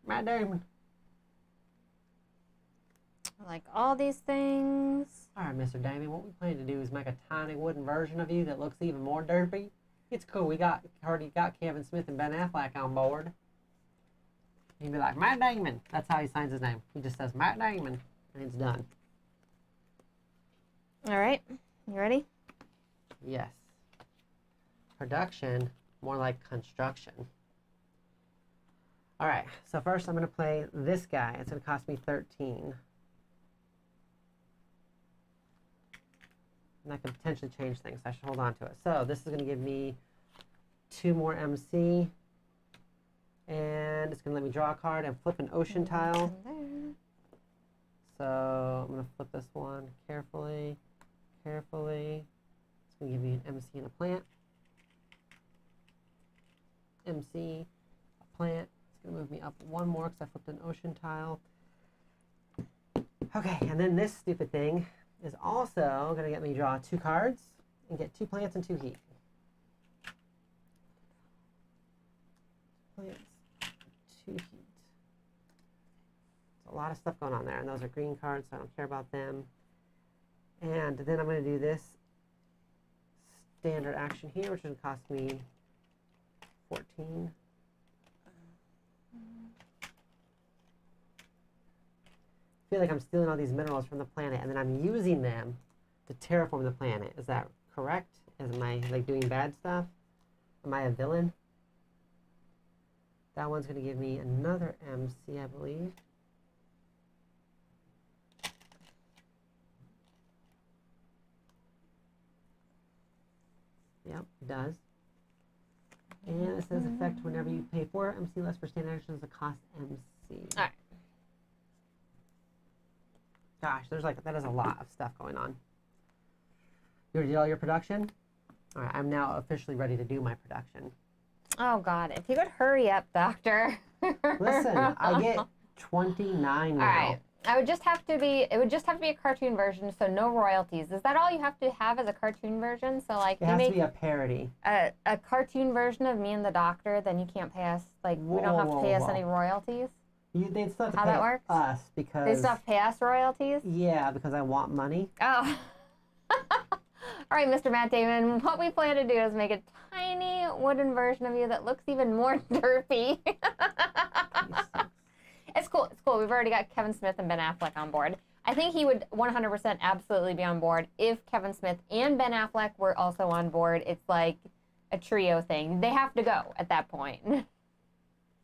Speaker 2: Matt Damon.
Speaker 1: Like all these things.
Speaker 2: All right, Mr. Damon, what we plan to do is make a tiny wooden version of you that looks even more derpy. It's cool. We already got Kevin Smith and Ben Affleck on board. He'd be like, Matt Damon. That's how he signs his name. He just says Matt Damon, and it's done.
Speaker 1: All right, you ready?
Speaker 2: Yes. Production, more like construction. All right, so first I'm going to play this guy. It's going to cost me 13. And that could potentially change things. I should hold on to it. So this is going to give me 2 more MC. And it's going to let me draw a card and flip an ocean tile. So I'm going to flip this one carefully, carefully. It's going to give me an MC and a plant. MC, a plant. It's going to move me up one more because I flipped an ocean tile. Okay, and then this stupid thing is also going to get me to draw 2 cards and get 2 plants and 2 heat. Plants, 2 heat. There's a lot of stuff going on there, and those are green cards, so I don't care about them. And then I'm going to do this standard action here, which is going to cost me 14. I feel like I'm stealing all these minerals from the planet, and then I'm using them to terraform the planet. Is that correct? Am I like doing bad stuff? Am I a villain? That one's going to give me another MC, I believe. Yep, it does. And it says effect whenever you pay 4 MC less for standard actions, the cost MC.
Speaker 1: All right.
Speaker 2: Gosh, that is a lot of stuff going on. You already did all your production? All right, I'm now officially ready to do my production.
Speaker 1: Oh God, if you could hurry up, Doctor.
Speaker 2: Listen, I get 29 now.
Speaker 1: All right. It would just have to be a cartoon version, so no royalties. Is that all you have to have as a cartoon version? So like
Speaker 2: it has to be a parody.
Speaker 1: A cartoon version of me and the Doctor, then you can't pay us, like we don't have to pay us any royalties?
Speaker 2: They'd still have to
Speaker 1: How
Speaker 2: pay
Speaker 1: that works?
Speaker 2: us because...
Speaker 1: They still have to pay us royalties?
Speaker 2: Yeah, because I want money.
Speaker 1: Oh. All right, Mr. Matt Damon, what we plan to do is make a tiny wooden version of you that looks even more derpy. It's cool. It's cool. We've already got Kevin Smith and Ben Affleck on board. I think he would 100% absolutely be on board if Kevin Smith and Ben Affleck were also on board. It's like a trio thing. They have to go at that point.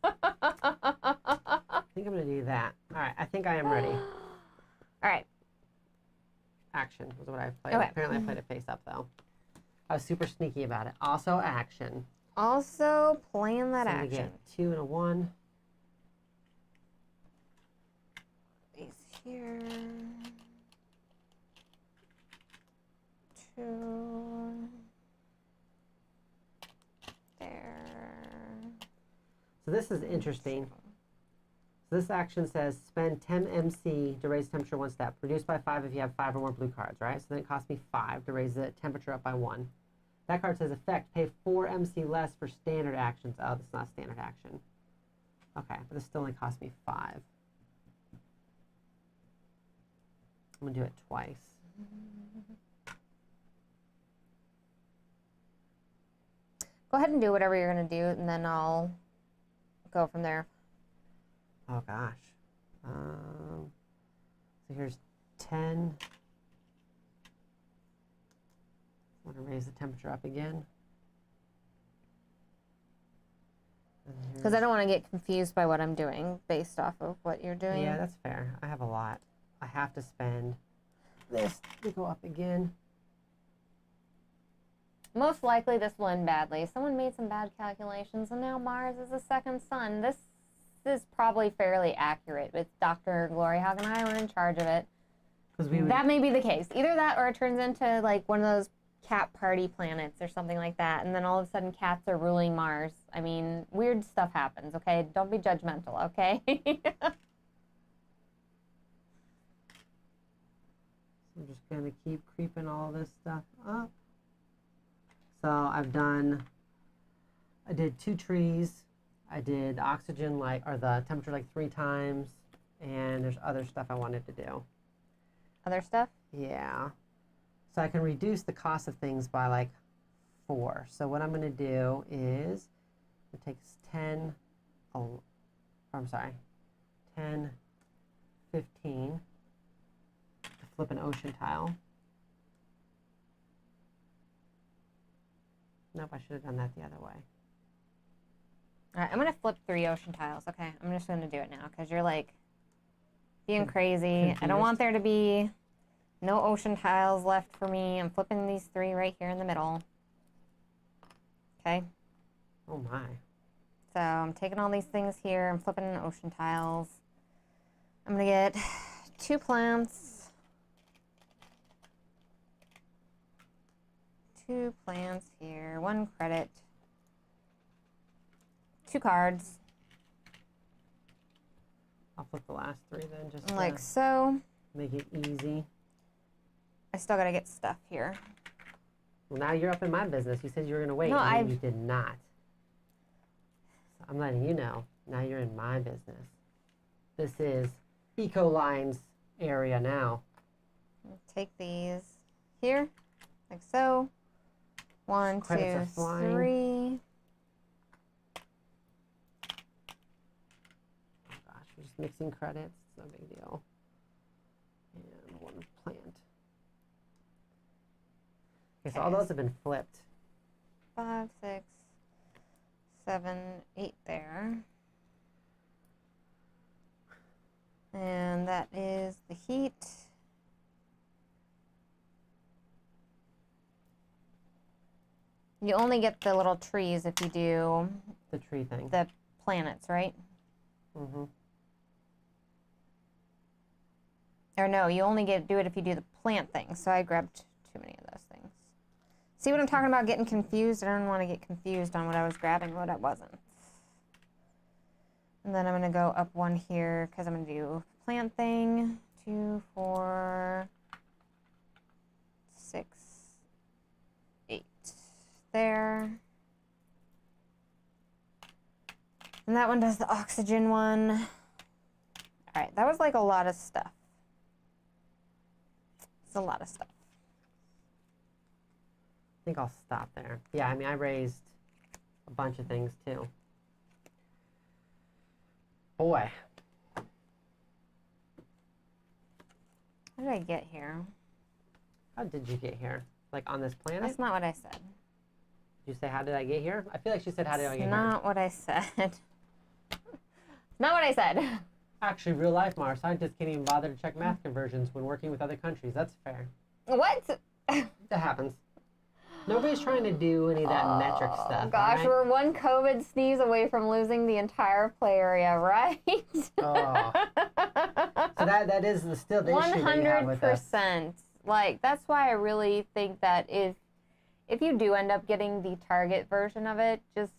Speaker 2: I think I'm going to do that. All right. I think I am ready.
Speaker 1: All right.
Speaker 2: Action was what I played.
Speaker 1: Okay.
Speaker 2: Apparently I played it face up, though. I was super sneaky about it. Also action.
Speaker 1: Also playing that
Speaker 2: so
Speaker 1: action.
Speaker 2: Get 2 and a 1.
Speaker 1: These here. 2. There.
Speaker 2: So this is interesting. So this action says spend 10 MC to raise temperature 1 step. Reduce by 5 if you have 5 or more blue cards, right? So then it costs me 5 to raise the temperature up by 1. That card says effect, pay 4 MC less for standard actions. Oh, this is not standard action. Okay, but this still only costs me 5. I'm gonna do it twice.
Speaker 1: Go ahead and do whatever you're going to do, and then I'll go from there.
Speaker 2: Oh gosh. So here's 10. I want to raise the temperature up again.
Speaker 1: Because I don't want to get confused by what I'm doing based off of what you're doing.
Speaker 2: Yeah, that's fair. I have a lot. I have to spend this to go up again.
Speaker 1: Most likely this will end badly. Someone made some bad calculations, and now Mars is a second sun. This is probably fairly accurate with Dr. GloryHogg and I were in charge of it. That may be the case. Either that or it turns into like one of those cat party planets or something like that, and then all of a sudden cats are ruling Mars. I mean, weird stuff happens, okay? Don't be judgmental, okay?
Speaker 2: I'm just going to keep creeping all this stuff up. So I did 2 trees. I did oxygen the temperature 3 times, and there's other stuff I wanted to do.
Speaker 1: Other stuff?
Speaker 2: Yeah. So I can reduce the cost of things by 4. So what I'm going to do is it takes 10, 15 to flip an ocean tile. Nope, I should have done that the other way.
Speaker 1: All right, I'm going to flip 3 ocean tiles, okay? I'm just going to do it now because you're being crazy.
Speaker 2: Confused.
Speaker 1: I don't want there to be no ocean tiles left for me. I'm flipping these 3 right here in the middle. Okay?
Speaker 2: Oh my.
Speaker 1: So I'm taking all these things here. I'm flipping ocean tiles. I'm going to get 2 plants. 2 plants here. 1 credit. 2 cards.
Speaker 2: I'll flip the last 3 then, just
Speaker 1: Like so.
Speaker 2: make it easy.
Speaker 1: I still gotta get stuff here.
Speaker 2: Well, now you're up in my business. You said you were going to wait,
Speaker 1: No,
Speaker 2: and then you did not. So I'm letting you know. Now you're in my business. This is Ecoline's area now.
Speaker 1: Take these here, like so. 1, 2, 3.
Speaker 2: Oh gosh, we're just mixing credits. It's no big deal. And 1 plant. Okay, so all those have been flipped.
Speaker 1: 5, 6, 7, 8 there. And that is the heat. You only get the little trees if you do
Speaker 2: The tree thing.
Speaker 1: the planets, right?
Speaker 2: Mm-hmm.
Speaker 1: Or no, you only do it if you do the plant thing. So I grabbed too many of those things. See what I'm talking about? Getting confused? I don't want to get confused on what I was grabbing, what I wasn't. And then I'm going to go up 1 here because I'm going to do plant thing. 2, 4, 6, 8 there. And that one does the oxygen one. All right, that was like a lot of stuff. It's a lot of stuff.
Speaker 2: I think I'll stop there. Yeah, I mean, I raised a bunch of things too. Boy.
Speaker 1: How did I get here?
Speaker 2: How did you get here? Like on this planet?
Speaker 1: That's not what I said.
Speaker 2: Did you say, how did I get here? I feel like she said, how did I get here?
Speaker 1: Not what I said. Not what I said.
Speaker 2: Actually, real life Mars scientists can't even bother to check math conversions when working with other countries. That's fair.
Speaker 1: What?
Speaker 2: That happens. Nobody's trying to do any of that metric stuff.
Speaker 1: Oh gosh,
Speaker 2: right?
Speaker 1: we're 1 COVID sneeze away from losing the entire play area, right?
Speaker 2: Oh. So that is still the issue that you have with us.
Speaker 1: 100%. Like, that's why I really think that if you do end up getting the Target version of it, just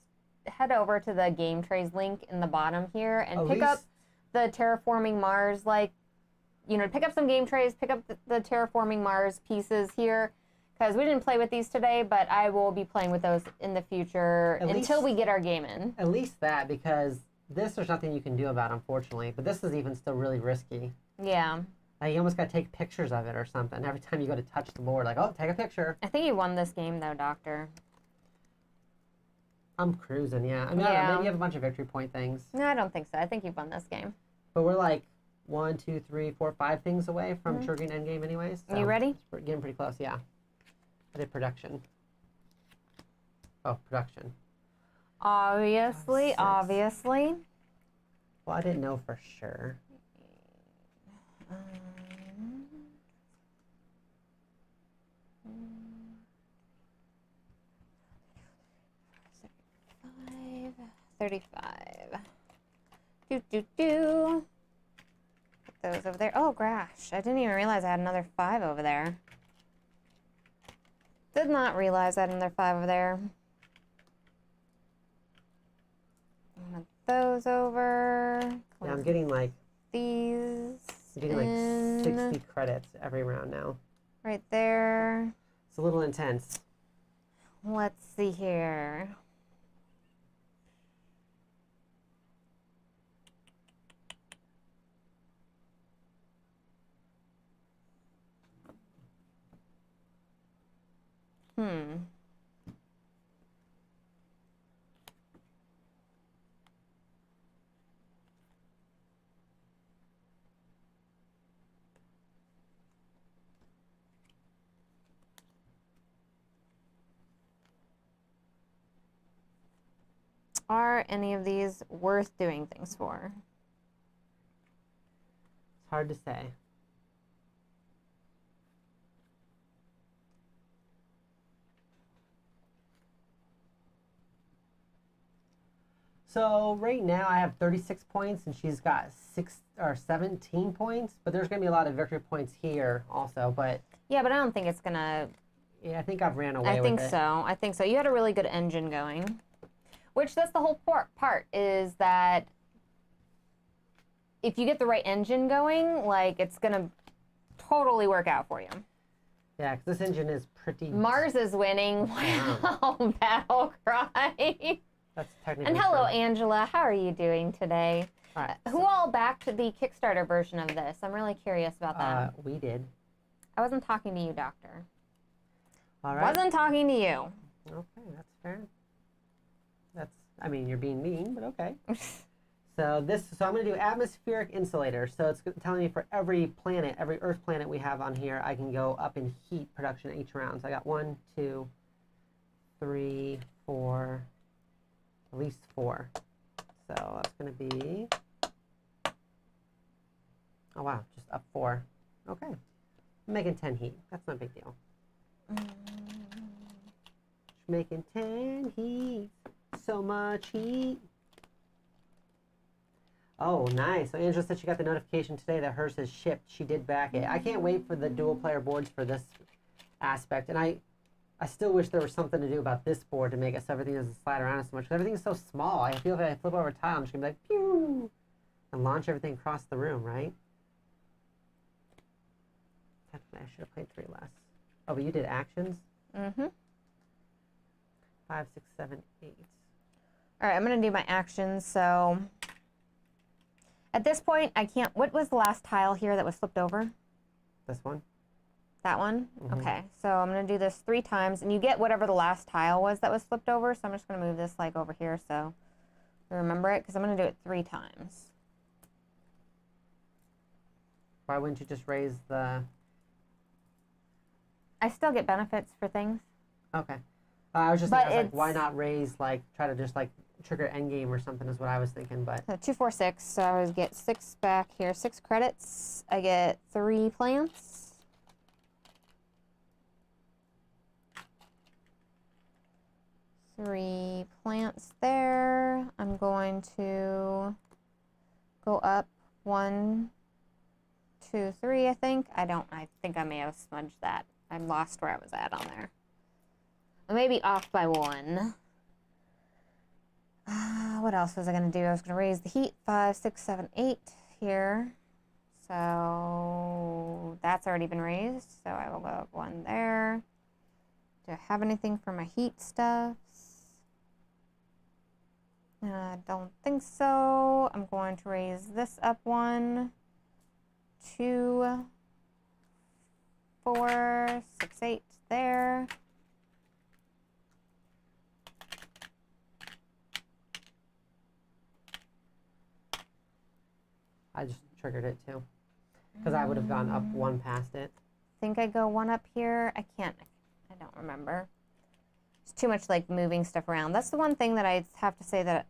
Speaker 1: head over to the GameTrayz link in the bottom here and pick up the Terraforming Mars, like, you know, pick up some GameTrayz, pick up the Terraforming Mars pieces here, because we didn't play with these today, but I will be playing with those in the future until we get our game in.
Speaker 2: At least that, because this there's nothing you can do about, unfortunately. But this is even still really risky.
Speaker 1: Yeah.
Speaker 2: Like, you almost got to take pictures of it or something. Every time you go to touch the board, like, oh, take a picture.
Speaker 1: I think you won this game, though, Doctor.
Speaker 2: I'm cruising, yeah. I mean, I don't know, maybe you have a bunch of victory point things.
Speaker 1: No, I don't think so. I think you've won this game.
Speaker 2: But we're like 1, 2, 3, 4, 5 things away from triggering Endgame anyways. So
Speaker 1: you ready?
Speaker 2: we're getting pretty close, yeah. I did production. Oh, production.
Speaker 1: Obviously,
Speaker 2: 6.
Speaker 1: obviously.
Speaker 2: Well, I didn't know for sure.
Speaker 1: $35. 35. Do. Put those over there. Oh, gosh. I didn't even realize I had another 5 over there. Did not realize I had another 5 over there. Put those over.
Speaker 2: Yeah, I'm getting like
Speaker 1: These.
Speaker 2: I'm getting like 60 credits every round now.
Speaker 1: Right there.
Speaker 2: It's a little intense.
Speaker 1: Let's see here. Are any of these worth doing things for?
Speaker 2: It's hard to say. So right now I have 36 points and she's got 17 points, but there's gonna be a lot of victory points here also. But
Speaker 1: yeah, but I don't think it's gonna.
Speaker 2: Yeah, I think I've ran away with it.
Speaker 1: I think so. I think so. You had a really good engine going, which that's the whole part is that if you get the right engine going, like it's gonna totally work out for you.
Speaker 2: Yeah, because this engine is pretty.
Speaker 1: Mars is winning. Wow, battle cry.
Speaker 2: That's technically.
Speaker 1: And hello,
Speaker 2: true.
Speaker 1: Angela. How are you doing today?
Speaker 2: All right,
Speaker 1: Who all backed the Kickstarter version of this? I'm really curious about that.
Speaker 2: We did.
Speaker 1: I wasn't talking to you, Doctor.
Speaker 2: All right.
Speaker 1: Wasn't talking to you.
Speaker 2: Okay, that's fair. I mean, you're being mean, but okay. So I'm going to do atmospheric insulator. So it's telling me for every planet, every Earth planet we have on here, I can go up in heat production each round. So I got 1, 2, 3, 4, at least 4. So that's going to be, oh wow, just up 4. Okay. I'm making 10 heat. That's not a big deal. Making 10 heat. So much heat. Oh, nice. So Angela said she got the notification today that hers has shipped. She did back it. I can't wait for the dual player boards for this aspect. And I still wish there was something to do about this board to make it so everything doesn't slide around so much. Because everything is so small. I feel if I flip over tile, I'm just going to be like, pew! And launch everything across the room, right? I should have played 3 less. Oh, but you did actions?
Speaker 1: Mm-hmm.
Speaker 2: 5, 6, 7, 8.
Speaker 1: All right, I'm going to do my actions. So at this point, I can't. What was the last tile here that was flipped over?
Speaker 2: This one?
Speaker 1: That one?
Speaker 2: Mm-hmm.
Speaker 1: Okay, so I'm going to do this 3 times, and you get whatever the last tile was that was flipped over. So I'm just going to move this like over here so you remember it, because I'm going to do it 3 times.
Speaker 2: Why wouldn't you just raise the...
Speaker 1: I still get benefits for things.
Speaker 2: Okay. I was just thinking, like, why not raise, like, try to just, like, trigger Endgame or something is what I was thinking, but...
Speaker 1: So 2, 4, 6, so I would get 6 back here, 6 credits. I get 3 plants. Three plants there. I'm going to go up 1, 2, 3, I think. I think I may have smudged that. I lost where I was at on there. I may be off by 1. What else was I going to do? I was going to raise the heat 5, 6, 7, 8 here. So that's already been raised. So I will go up 1 there. Do I have anything for my heat stuffs? I don't think so. I'm going to raise this up 1, 2, 4, 6, 8 there.
Speaker 2: I just triggered it, too. Because I would have gone up 1 past it.
Speaker 1: Think I go 1 up here? I can't. I don't remember. It's too much, like, moving stuff around. That's the one thing that I have to say that...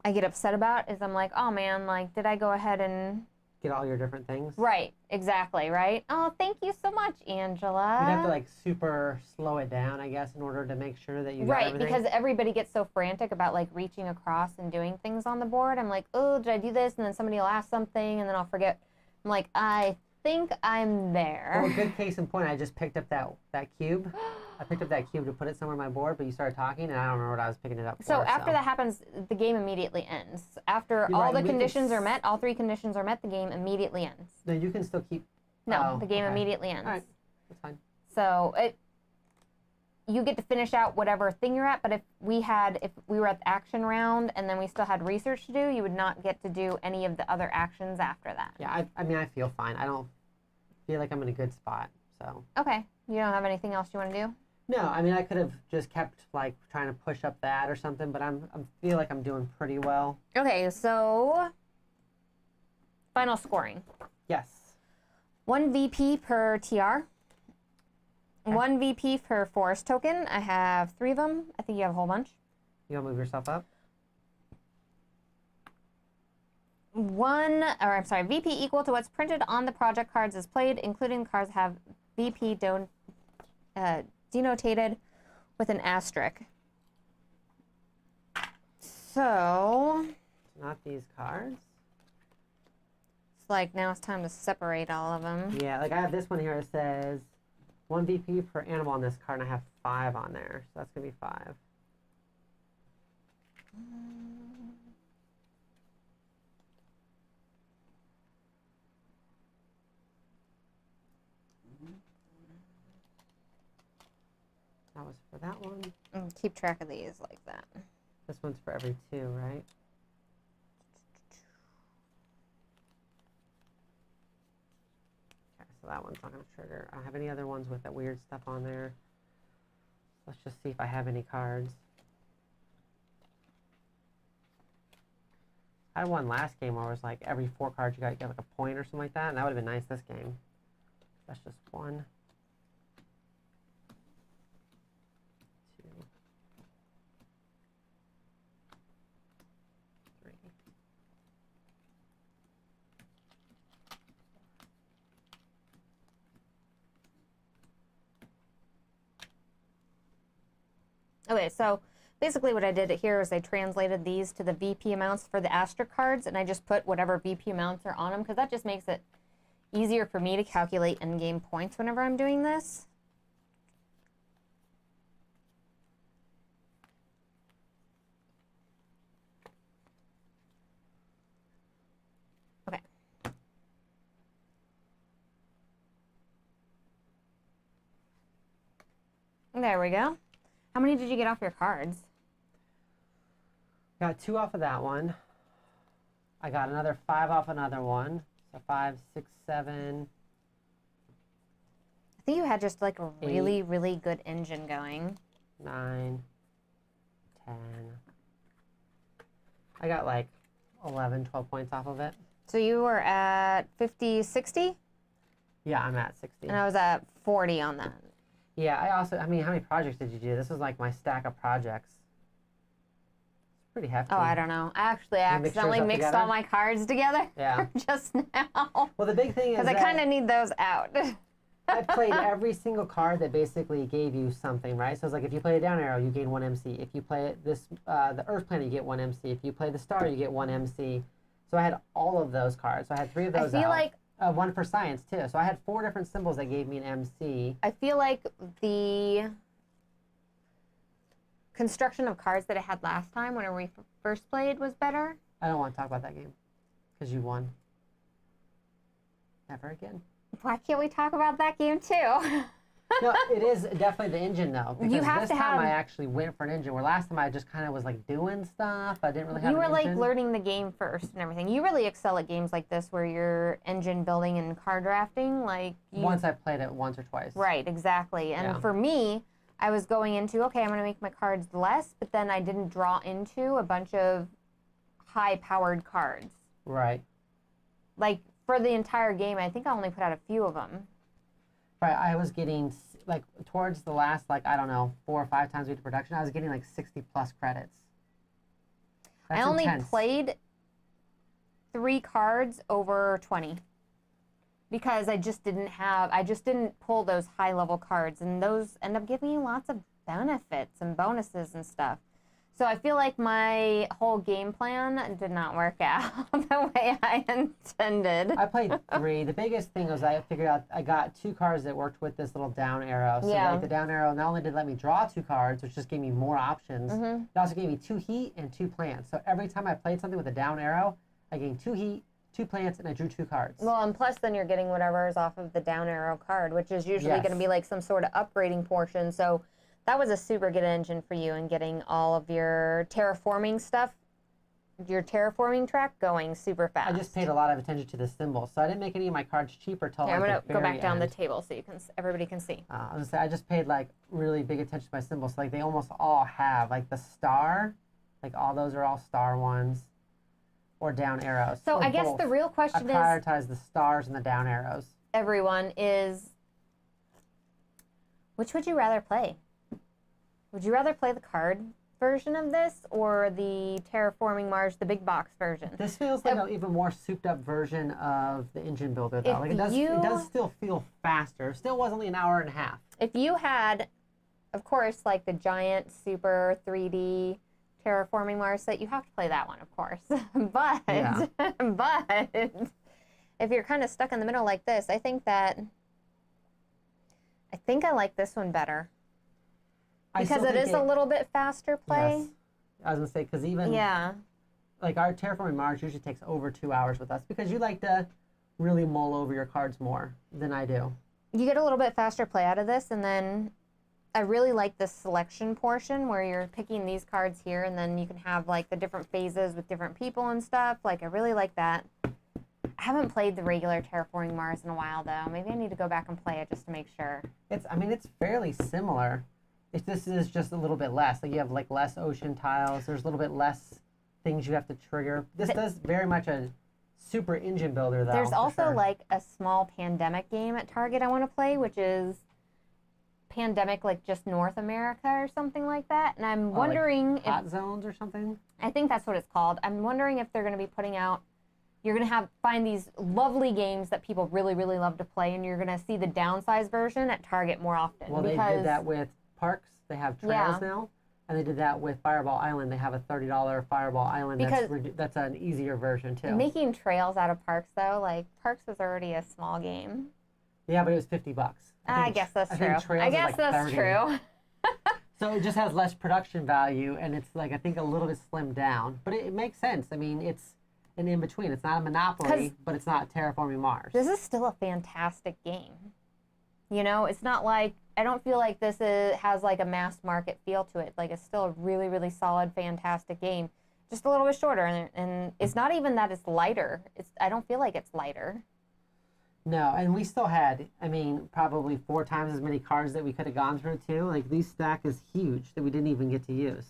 Speaker 1: I get upset about is I'm like, oh man, like, did I go ahead and
Speaker 2: get all your different things?
Speaker 1: Right, exactly, right? Oh, thank you so much, Angela.
Speaker 2: You'd have to, like, super slow it down, I guess, in order to make sure that you got
Speaker 1: right,
Speaker 2: everything.
Speaker 1: because everybody gets so frantic about, like, reaching across and doing things on the board. I'm like, oh, did I do this? And then somebody will ask something, and then I'll forget. I'm like, I think I'm there.
Speaker 2: Well, a good case in point, I just picked up that cube. I picked up that cube to put it somewhere on my board, but you started talking, and I don't remember what I was picking it up for.
Speaker 1: So after that happens, the game immediately ends. After all the conditions are met, all 3 conditions are met, the game immediately ends.
Speaker 2: No, you can still keep...
Speaker 1: No, the game immediately ends.
Speaker 2: All right, that's fine.
Speaker 1: So you get to finish out whatever thing you're at, but if we were at the action round and then we still had research to do, you would not get to do any of the other actions after that.
Speaker 2: Yeah, I mean, I feel fine. I don't feel like I'm in a good spot, so...
Speaker 1: Okay. You don't have anything else you want to do?
Speaker 2: No, I mean, I could have just kept, like, trying to push up that or something, but I feel like I'm doing pretty well.
Speaker 1: Okay, so final scoring.
Speaker 2: Yes.
Speaker 1: 1 VP per TR. Okay. 1 VP per forest token. I have 3 of them. I think you have a whole bunch.
Speaker 2: You want to move yourself up?
Speaker 1: VP equal to what's printed on the project cards is played, including cards have VP denotated with an asterisk. So...
Speaker 2: Not these cards?
Speaker 1: It's like, now it's time to separate all of them.
Speaker 2: Yeah, like I have this one here that says 1 VP per animal on this card, and I have 5 on there. So that's going to be 5. That was for that one.
Speaker 1: And keep track of these like that.
Speaker 2: This one's for every 2, right? Okay, so that one's not going to trigger. I don't have any other ones with that weird stuff on there. Let's just see if I have any cards. I had one last game where it was like every 4 cards you got to get like a point or something like that, and that would have been nice this game. That's just 1. 2. 3.
Speaker 1: Okay, so basically what I did here is I translated these to the VP amounts for the asterisk cards, and I just put whatever VP amounts are on them, because that just makes it easier for me to calculate endgame points whenever I'm doing this. Okay. There we go. How many did you get off your cards?
Speaker 2: Got 2 off of that one. I got another 5 off another one. So 5, 6, 7.
Speaker 1: I think you had just like a really, really good engine going.
Speaker 2: 9, 10. I got like 11, 12 points off of it.
Speaker 1: So you were at 50, 60?
Speaker 2: Yeah, I'm at 60.
Speaker 1: And I was at 40 on that.
Speaker 2: Yeah, I mean, how many projects did you do? This was like my stack of projects. It's pretty hefty.
Speaker 1: Oh, I don't know. I actually accidentally mixed all my cards together just now.
Speaker 2: Well, the big thing is
Speaker 1: because I kind of need those out.
Speaker 2: I played every single card that basically gave you something, right? So it's like if you play a down arrow, you gain 1 MC. If you play this, the Earth Planet, you get 1 MC. If you play the Star, you get 1 MC. So I had all of those cards. So I had 3 of those
Speaker 1: I feel like
Speaker 2: 1 for science, too. So I had 4 different symbols that gave me an MC.
Speaker 1: I feel like the construction of cards that I had last time, whenever we first played, was better.
Speaker 2: I don't want to talk about that game, because you won. Never again.
Speaker 1: Why can't we talk about that game, too?
Speaker 2: No, it is definitely the engine, though. Because
Speaker 1: You have
Speaker 2: this
Speaker 1: to
Speaker 2: time
Speaker 1: have-
Speaker 2: I actually went for an engine, where last time I just kind of was like doing stuff. I didn't really have
Speaker 1: You were
Speaker 2: an
Speaker 1: like
Speaker 2: engine.
Speaker 1: learning the game first and everything. You really excel at games like this where you're engine building and card drafting. Like
Speaker 2: Once I played it once or twice.
Speaker 1: Right, exactly. And
Speaker 2: Yeah.
Speaker 1: for me, I was going into, okay, I'm going to make my cards less, but then I didn't draw into a bunch of high-powered cards.
Speaker 2: Right.
Speaker 1: Like, for the entire game, I think I only put out a few of them.
Speaker 2: Right, I was getting, like, towards the last, like, I don't know, 4 or 5 times we did production, I was getting, like, 60-plus credits. That's
Speaker 1: I only
Speaker 2: intense.
Speaker 1: played 3 cards over 20. Because I just didn't pull those high-level cards, and those end up giving you lots of benefits and bonuses and stuff. So I feel like my whole game plan did not work out the way I intended.
Speaker 2: I played 3. The biggest thing was I figured out I got 2 cards that worked with this little down arrow. So
Speaker 1: Yeah.
Speaker 2: like the down arrow not only did it let me draw 2 cards, which just gave me more options, it also gave me 2 heat and 2 plants. So every time I played something with a down arrow, I gained 2 heat, 2 plants, and I drew 2 cards.
Speaker 1: Well, and plus then you're getting whatever is off of the down arrow card, which is usually going to be like some sort of upgrading portion. So that was a super good engine for you in getting all of your terraforming stuff, your terraforming track going super fast.
Speaker 2: I just paid a lot of attention to the symbols, so I didn't make any of my cards cheaper till
Speaker 1: Here,
Speaker 2: like
Speaker 1: I'm
Speaker 2: the
Speaker 1: going to go
Speaker 2: very
Speaker 1: back down the
Speaker 2: end.
Speaker 1: table so you can everybody can see.
Speaker 2: I was gonna say I just paid like really big attention to my symbols. So, like they almost all have like the star, like all those are all star ones, or down arrows.
Speaker 1: So
Speaker 2: or
Speaker 1: I guess
Speaker 2: both.
Speaker 1: the real
Speaker 2: I
Speaker 1: question is,
Speaker 2: prioritize the stars and the down arrows.
Speaker 1: everyone, is which would you rather play? Would you rather play the card version of this or the Terraforming Mars, the big box version?
Speaker 2: This feels like an even more souped up version of the engine builder though.
Speaker 1: If
Speaker 2: Like it does still feel faster. Still was only an hour and a half.
Speaker 1: If you had of course, like the giant super 3D Terraforming Mars set, you have to play that one, of course. But,
Speaker 2: Yeah.
Speaker 1: but if you're kind of stuck in the middle like this, I think I like this one better. Because it is a little bit faster play.
Speaker 2: Yes. I was going to say, because even, like our Terraforming Mars usually takes over 2 hours with us because you like to really mull over your cards more than I do.
Speaker 1: You get a little bit faster play out of this, and then I really like the selection portion where you're picking these cards here, and then you can have like the different phases with different people and stuff. Like, I really like that. I haven't played the regular Terraforming Mars in a while, though. Maybe I need to go back and play it just to make sure.
Speaker 2: It's fairly similar. This is just a little bit less. Like, you have like less ocean tiles. There's a little bit less things you have to trigger. This does very much a super engine builder, though.
Speaker 1: There's also like a small pandemic game at Target I want to play, which is Pandemic, like just North America or something like that. And I'm wondering
Speaker 2: like hot zones or something.
Speaker 1: I think that's what it's called. I'm wondering if they're going to be putting out. You're going to find these lovely games that people really, really love to play, and you're going to see the downsized version at Target more often.
Speaker 2: Well, they did that with parks. They have trails now. And they did that with Fireball Island. They have a $30 Fireball Island. That's an easier version, too.
Speaker 1: Making trails out of parks, though, like, parks was already a small game.
Speaker 2: Yeah, but it was $50.
Speaker 1: I guess that's true. I guess that's true.
Speaker 2: So it just has less production value, and it's, like, I think a little bit slimmed down. But it makes sense. I mean, it's an in-between. It's not a Monopoly, but it's not Terraforming Mars.
Speaker 1: This is still a fantastic game. You know, it's not like, I don't feel like this has like a mass market feel to it. Like, it's still a really, really solid, fantastic game. Just a little bit shorter, and it's not even that it's lighter. I don't feel like it's lighter.
Speaker 2: No, and we still had, I mean, probably 4 times as many cards that we could have gone through, too. Like, this stack is huge that we didn't even get to use.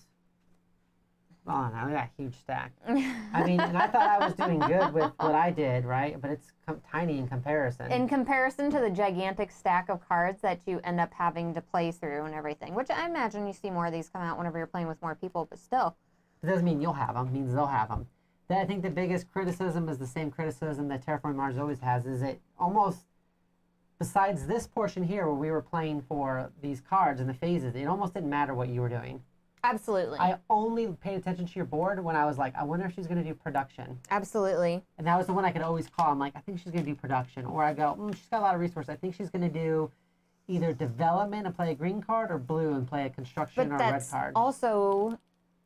Speaker 2: Oh, no, we got a huge stack. I mean, and I thought I was doing good with what I did, right? But it's tiny in comparison.
Speaker 1: In comparison to the gigantic stack of cards that you end up having to play through and everything, which I imagine you see more of these come out whenever you're playing with more people, but still.
Speaker 2: It doesn't mean you'll have them. It means they'll have them. I think the biggest criticism is the same criticism that Terraforming Mars always has, is it almost, besides this portion here where we were playing for these cards and the phases, it almost didn't matter what you were doing.
Speaker 1: Absolutely.
Speaker 2: I only paid attention to your board when I was like, I wonder if she's going to do production.
Speaker 1: Absolutely.
Speaker 2: And that was the one I could always call. I'm like, I think she's going to do production. Or I go, she's got a lot of resources. I think she's going to do either development and play a green card, or blue and play a construction or a red card.
Speaker 1: But that's also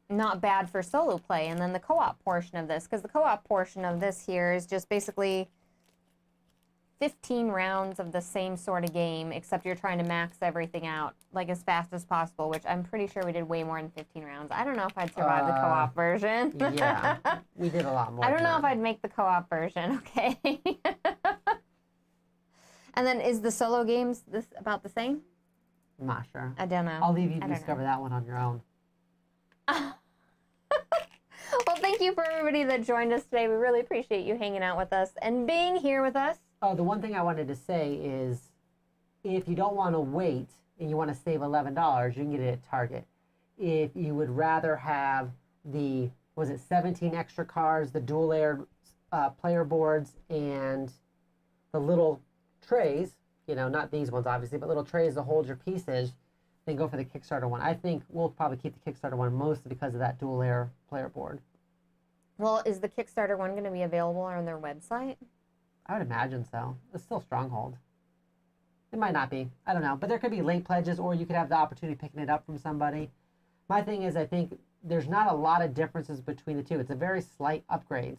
Speaker 1: not bad for solo play. And then the co-op portion of this, because the co-op portion of this here is just basically 15 rounds of the same sort of game, except you're trying to max everything out like as fast as possible, which I'm pretty sure we did way more than 15 rounds. I don't know if I'd survive the co-op version.
Speaker 2: Yeah, we did a lot more.
Speaker 1: I don't know if I'd make the co-op version, okay? And then is the solo games about the same?
Speaker 2: I'm not sure.
Speaker 1: I don't know.
Speaker 2: I'll leave you to discover that one on your own.
Speaker 1: Well, thank you for everybody that joined us today. We really appreciate you hanging out with us and being here with us.
Speaker 2: Oh, the one thing I wanted to say is, if you don't want to wait and you want to save $11, you can get it at Target. If you would rather have the, 17 extra cards, the dual layered player boards, and the little trays, you know, not these ones obviously, but little trays to hold your pieces, then go for the Kickstarter one. I think we'll probably keep the Kickstarter one mostly because of that dual layer player board.
Speaker 1: Well, is the Kickstarter one going to be available on their website?
Speaker 2: I would imagine so. It's still Stronghold. It might not be. I don't know. But there could be late pledges, or you could have the opportunity of picking it up from somebody. My thing is, I think there's not a lot of differences between the two. It's a very slight upgrades,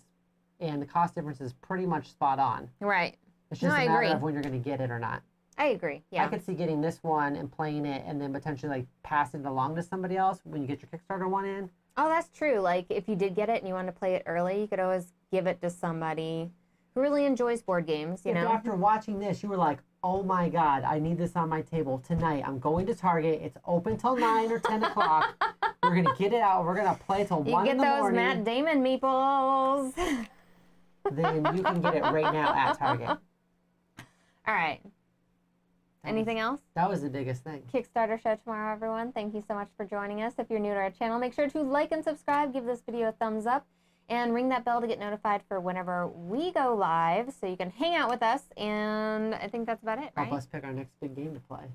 Speaker 2: and the cost difference is pretty much spot on.
Speaker 1: Right.
Speaker 2: It's just a matter of when you're going to get it or not.
Speaker 1: I agree, yeah.
Speaker 2: I could see getting this one and playing it, and then potentially like passing it along to somebody else when you get your Kickstarter one in.
Speaker 1: Oh, that's true. Like, if you did get it and you wanted to play it early, you could always give it to somebody who really enjoys board games, you know?
Speaker 2: If after watching this, you were like, oh my God, I need this on my table tonight. I'm going to Target. It's open till 9 or 10 o'clock. We're going to get it out. We're going to play till 1 in the morning.
Speaker 1: You get those Matt Damon meeples.
Speaker 2: Then you can get it right now at Target.
Speaker 1: All right. Anything else?
Speaker 2: That was the biggest thing.
Speaker 1: Kickstarter show tomorrow, everyone. Thank you so much for joining us. If you're new to our channel, make sure to like and subscribe, give this video a thumbs up, and ring that bell to get notified for whenever we go live so you can hang out with us. And I think that's about it, right?
Speaker 2: Help us pick our next big game to play.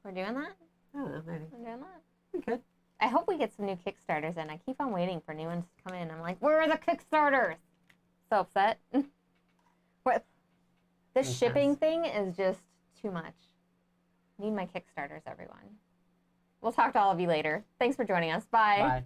Speaker 1: We're doing that?
Speaker 2: I don't know, maybe.
Speaker 1: I'm doing that.
Speaker 2: We could.
Speaker 1: I hope we get some new Kickstarters in. I keep on waiting for new ones to come in. I'm like, where are the Kickstarters? So upset. What? This shipping thing is just too much. Need my Kickstarters, everyone. We'll talk to all of you later. Thanks for joining us. Bye.
Speaker 2: Bye.